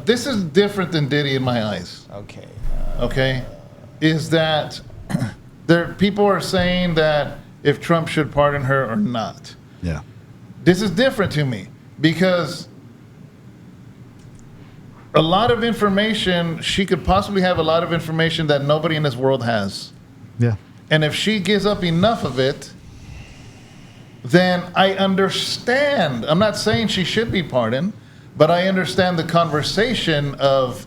this is different than Diddy in my eyes. Okay. Okay, is that people are saying that if Trump should pardon her or not. Yeah. This is different to me because a lot of information, she could possibly have a lot of information that nobody in this world has. Yeah. And if she gives up enough of it, then I understand. I'm not saying she should be pardoned, but I understand the conversation of,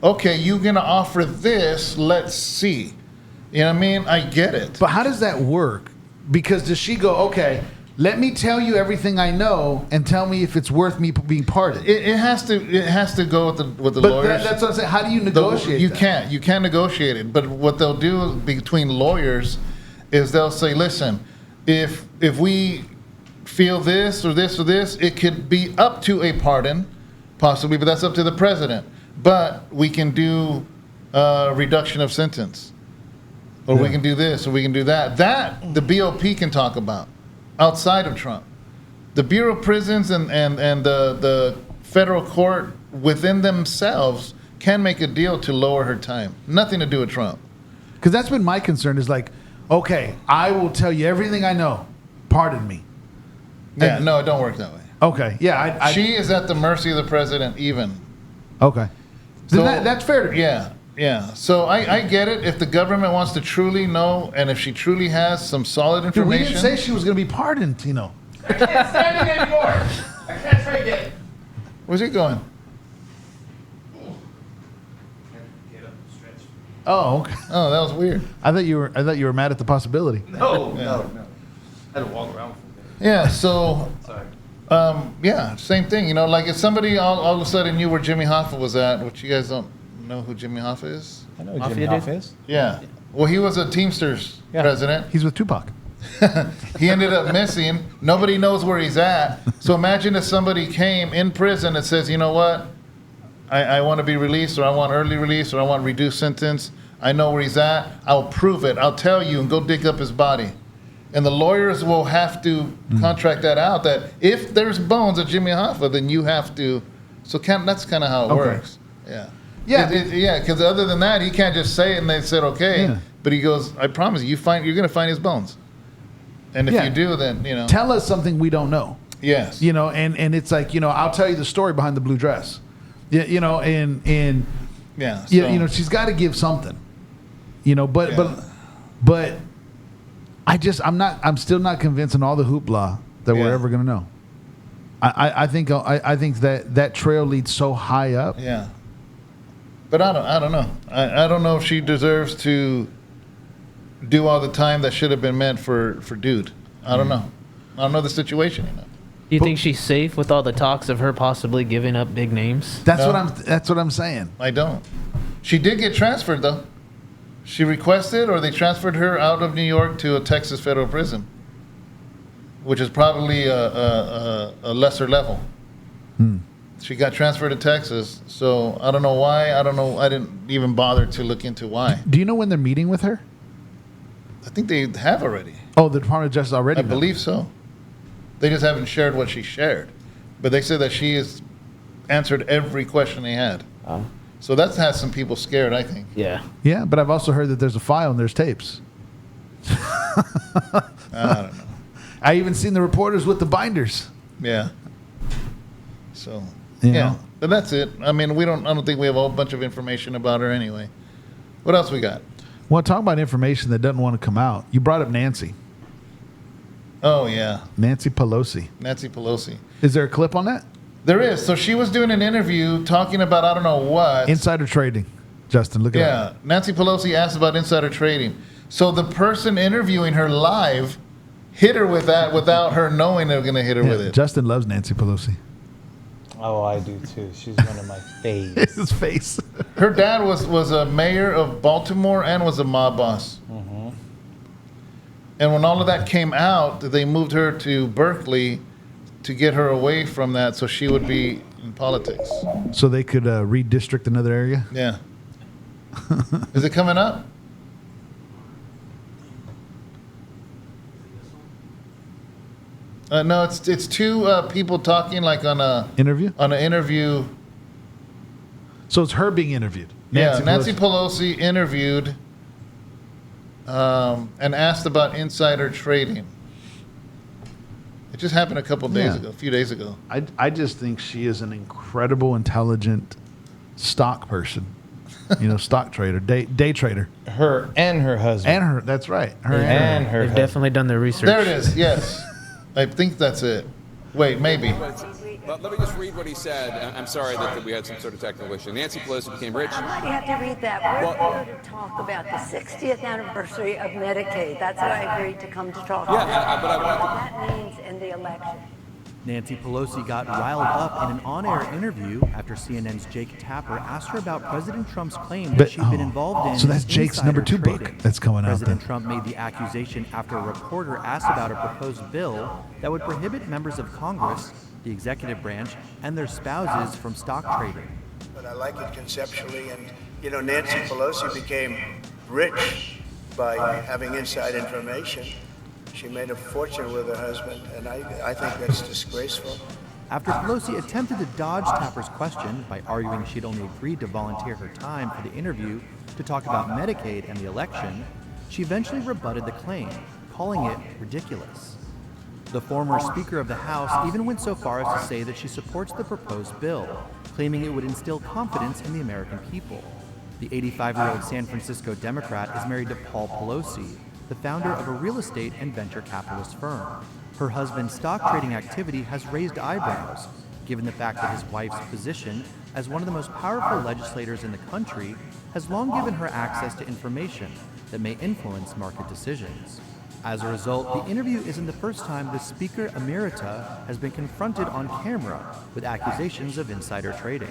okay, you're going to offer this, let's see. You know what I mean? I get it. But how does that work? Because does she go, okay, let me tell you everything I know and tell me if it's worth me being pardoned? It has to go with the lawyers. That's what I'm saying. How do you negotiate You can't negotiate it. But what they'll do between lawyers is they'll say, listen, if we feel this or this or this, it could be up to a pardon, possibly, but that's up to the president. But we can do reduction of sentence, or we can do this, or we can do that. That the BOP can talk about outside of Trump. The Bureau of Prisons and the federal court within themselves can make a deal to lower her time. Nothing to do with Trump. Because that's been my concern is like, okay, I will tell you everything I know. Pardon me. Yeah, no, it don't work that way. Okay. Yeah. She is at the mercy of the president, even. Okay. So that's fair to me. Yeah. Yeah. So I get it. If the government wants to truly know, and if she truly has some solid Dude, we information. didn't say she was going to be pardoned, Tino. I can't stand it anymore. I can't take it. Where's he going? Oh, okay. Oh, that was weird. I thought you were mad at the possibility. No. I had to walk around. Yeah. So. Sorry. Yeah. Same thing. Like if somebody all of a sudden knew where Jimmy Hoffa was at, which you guys don't know who Jimmy Hoffa is. I know who Jimmy Hoffa is. Yeah. Well, he was a Teamsters president. He's with Tupac. He ended up missing. Nobody knows where he's at. So imagine if somebody came in prison and says, you know what? I want to be released, or I want early release, or I want reduced sentence. I know where he's at. I'll prove it. I'll tell you, and go dig up his body. And the lawyers will have to contract that out, that if there's bones of Jimmy Hoffa, then you have to. So that's kind of how it works. Yeah. Yeah. Because other than that, he can't just say it and they said, okay. Yeah. But he goes, I promise you're going to find his bones. And if you do, then, Tell us something we don't know. Yes. And it's like, I'll tell you the story behind the blue dress. Yeah. Yeah. She's got to give something. But I'm still not convinced in all the hoopla that we're ever going to know. I think that trail leads so high up. Yeah. But I don't know. I don't know if she deserves to do all the time that should have been meant for dude. I don't know. I don't know the situation. Do you think she's safe with all the talks of her possibly giving up big names? That's what I'm saying. I don't. She did get transferred though. She requested, or they transferred her out of New York to a Texas federal prison, which is probably a lesser level. She got transferred to Texas, so I don't know why. I don't know. I didn't even bother to look into why. Do you know when they're meeting with her? I think they have already. Oh, the Department of Justice already? I believe so. They just haven't shared what she shared. But they said that she has answered every question they had. So that has some people scared, I think. Yeah. Yeah, but I've also heard that there's a file and there's tapes. I don't know. I even seen the reporters with the binders. Yeah. So, yeah. But that's it. I mean, I don't think we have a whole bunch of information about her anyway. What else we got? Well, talk about information that doesn't want to come out. You brought up Nancy. Oh, yeah. Nancy Pelosi. Nancy Pelosi. Is there a clip on that? There is. So she was doing an interview talking about I don't know what. Insider trading. Justin, look at that. Yeah. Nancy Pelosi asked about insider trading. So the person interviewing her live hit her with that without her knowing they were going to hit her with it. Justin loves Nancy Pelosi. Oh, I do too. She's one of my faves. His face. Her dad was a mayor of Baltimore and was a mob boss. Mm-hmm. And when all of that came out, they moved her to Berkeley to get her away from that so she would be in politics. So they could redistrict another area? Yeah. Is it coming up? No, it's two people talking like on a interview. On an interview. So it's her being interviewed. Nancy Pelosi interviewed and asked about insider trading. It just happened a few days ago. I just think she is an incredible, intelligent stock person. Stock trader, day trader. Her and her husband. That's right. Her and her They've definitely done their research. There it is. Yes. I think that's it. Wait, maybe. But let me just read what he said. I'm sorry that we had some sort of technical issue. Nancy Pelosi became rich. Why do you have to read that? We're here to talk about the 60th anniversary of Medicaid. That's what I agreed to come to talk about. Yeah, but I want what that means in the election. Nancy Pelosi got riled up in an on-air interview after CNN's Jake Tapper asked her about President Trump's claim that she'd been involved in. So that's Jake's number 2 book that's coming out. President Trump made the accusation after a reporter asked about a proposed bill that would prohibit members of Congress, the executive branch, and their spouses from stock trading. But I like it conceptually, and Nancy Pelosi became rich by having inside information. She made a fortune with her husband, and I think that's disgraceful. After Pelosi attempted to dodge Tapper's question by arguing she'd only agreed to volunteer her time for the interview to talk about Medicaid and the election, she eventually rebutted the claim, calling it ridiculous. The former Speaker of the House even went so far as to say that she supports the proposed bill, claiming it would instill confidence in the American people. The 85-year-old San Francisco Democrat is married to Paul Pelosi, the founder of a real estate and venture capitalist firm. Her husband's stock trading activity has raised eyebrows, given the fact that his wife's position as one of the most powerful legislators in the country has long given her access to information that may influence market decisions. As a result, the interview isn't the first time the Speaker Emerita has been confronted on camera with accusations of insider trading.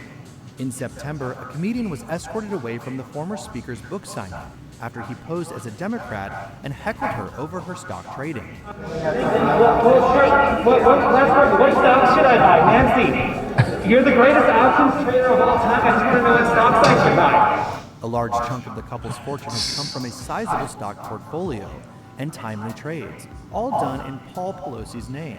In September, a comedian was escorted away from the former Speaker's book signing after he posed as a Democrat and heckled her over her stock trading. What stocks should I buy? Nancy, you're the greatest options trader of all time. I just want to know what stocks I should buy. A large chunk of the couple's fortune has come from a sizable stock portfolio and timely trades, all done in Paul Pelosi's name.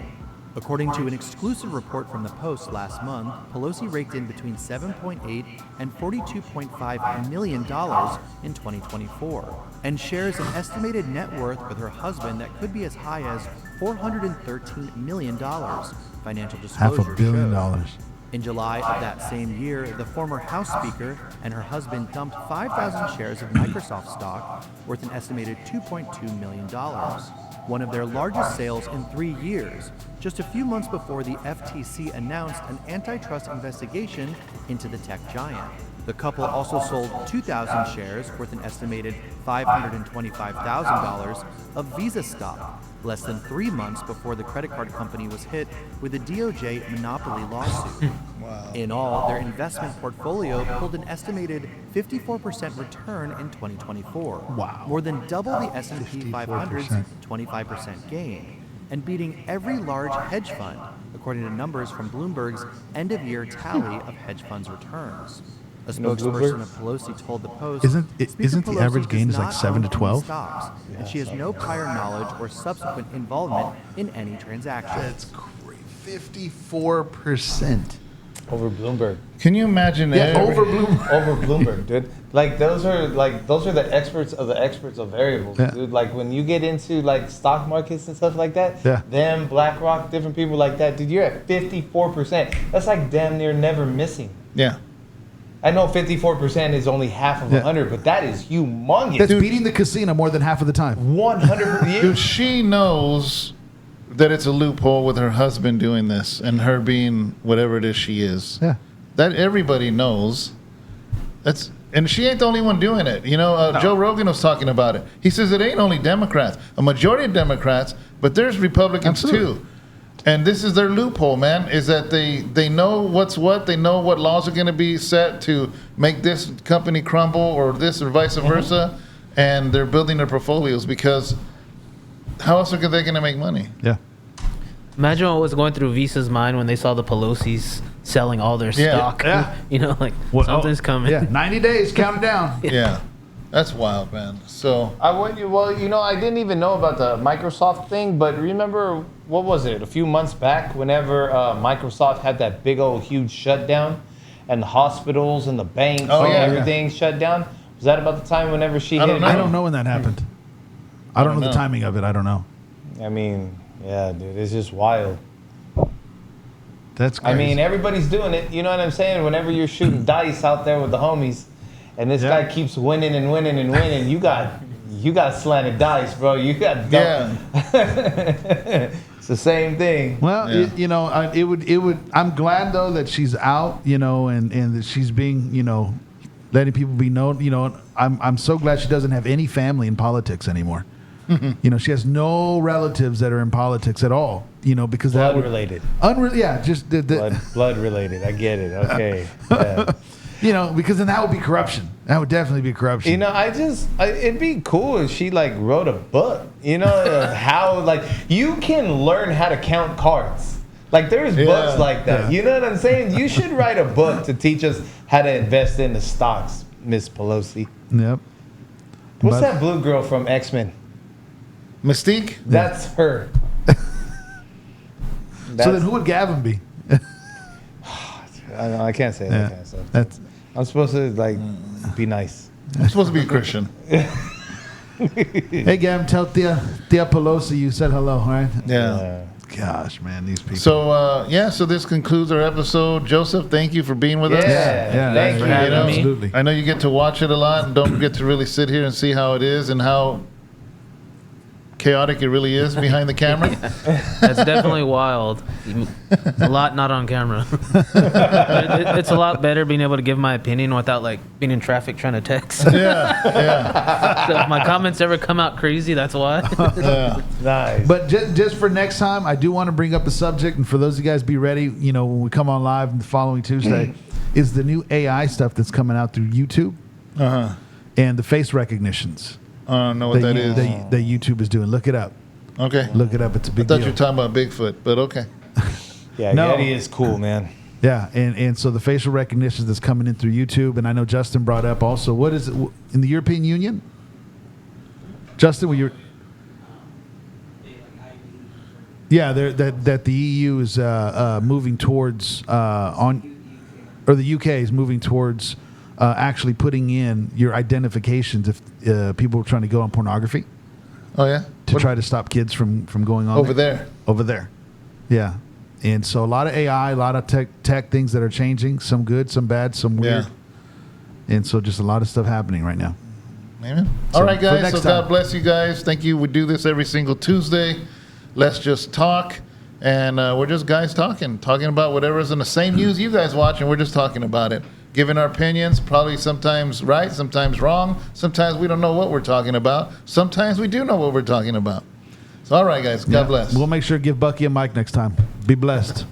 According to an exclusive report from the Post last month, Pelosi raked in between $7.8 and $42.5 million in 2024 and shares an estimated net worth with her husband that could be as high as $413 million, financial disclosure $500 million. shows. In July of that same year, the former House Speaker and her husband dumped 5,000 shares of Microsoft stock worth an estimated $2.2 million, one of their largest sales in 3 years, just a few months before the FTC announced an antitrust investigation into the tech giant. The couple also sold 2,000 shares worth an estimated $525,000 of Visa stock, less than 3 months before the credit card company was hit with a DOJ monopoly lawsuit. Wow. In all, their investment portfolio pulled an estimated 54% return in 2024, Wow. more than double the S&P 500's 25% gain, and beating every large hedge fund, according to numbers from Bloomberg's end-of-year tally of hedge funds' returns. A spokesperson of Pelosi told the Post, Isn't the Pelosi average gain does is like not 7 to own any 12? stocks, and she has no prior knowledge or subsequent involvement in any transaction. That's crazy. 54%. Over Bloomberg. Can you imagine over Bloomberg, dude. Like those are the experts of the experts of variables, dude. Like when you get into like stock markets and stuff like that, them, BlackRock, different people like that, dude, you're at 54%. That's like damn near never missing. Yeah. I know 54% is only half of 100, but that is humongous. That's beating the casino more than half of the time. 100%. Dude, she knows that it's a loophole with her husband doing this and her being whatever it is she is. Yeah. That everybody knows. And she ain't the only one doing it. You know, Joe Rogan was talking about it. He says it ain't only Democrats. A majority of Democrats, but there's Republicans too. And this is their loophole, man, is that they know what's what. They know what laws are going to be set to make this company crumble or this or vice versa. And they're building their portfolios because how else are they going to make money? Yeah. Imagine what was going through Visa's mind when they saw the Pelosi's selling all their stock. Yeah. You know, like something's coming. Yeah, 90 days, count it down. Yeah. That's wild, man. So I didn't even know about the Microsoft thing, but remember, what was it, a few months back, whenever Microsoft had that big old huge shutdown, and the hospitals and the banks and everything shut down? Was that about the time whenever she hit it? I don't know when that happened. I don't know the timing of it. I don't know. I mean, yeah, dude, it's just wild. That's crazy. I mean, everybody's doing it. You know what I'm saying? Whenever you're shooting dice out there with the homies, and this guy keeps winning and winning and winning, you got slanted dice, bro. You got It's the same thing. Well, it would. I'm glad though that she's out, and that she's being, letting people be known. I'm so glad she doesn't have any family in politics anymore. She has no relatives that are in politics at all. Because blood that would, related. Just blood related. I get it. Okay. Yeah. Because then that would be corruption. That would definitely be corruption. It'd be cool if she wrote a book. How you can learn how to count cards. There's books like that. You know what I'm saying? You should write a book to teach us how to invest in the stocks, Miss Pelosi. Yep. What's that blue girl from X-Men? Mystique? That's her. So then who would Gavin be? I can't say that kind of stuff. I'm supposed to be nice. I'm supposed to be a Christian. Hey Gavin, tell Tia Pelosi you said hello, all right? Yeah. Gosh, man, these people. So, so this concludes our episode. Joseph, thank you for being with us. Yeah, thanks for having me. Absolutely. I know you get to watch it a lot and don't get to really sit here and see how it is and how chaotic it really is behind the camera. That's definitely wild. A lot not on camera. It's a lot better being able to give my opinion without like being in traffic trying to text. Yeah. So if my comments ever come out crazy, that's why. Nice. But just for next time, I do want to bring up a subject, and for those of you guys, be ready. You know, when we come on live the following Tuesday, is the new AI stuff that's coming out through YouTube, and the face recognitions. I don't know what that is. That YouTube is doing. Look it up. Okay. Look it up. It's a big I thought deal. you were talking about Bigfoot, but okay. Yeah, No. Yeti is cool, man. Yeah, and so the facial recognition that's coming in through YouTube, and I know Justin brought up also, what is it in the European Union? Justin, will you? Yeah, that the EU is moving towards or the UK is moving towards actually putting in your identifications if people are trying to go on pornography. Oh yeah, to try to stop kids from going on over there. Over there, yeah. And so a lot of AI, a lot of tech things that are changing. Some good, some bad, some weird. Yeah. And so just a lot of stuff happening right now. Amen. So all right, guys. next So time. God bless you guys. Thank you. We do this every single Tuesday. Let's just talk. And we're just guys talking about whatever's in the same news you guys watch, and we're just talking about it. Giving our opinions, probably sometimes right, sometimes wrong. Sometimes we don't know what we're talking about. Sometimes we do know what we're talking about. So, all right, guys. God bless. We'll make sure to give Bucky a mic next time. Be blessed.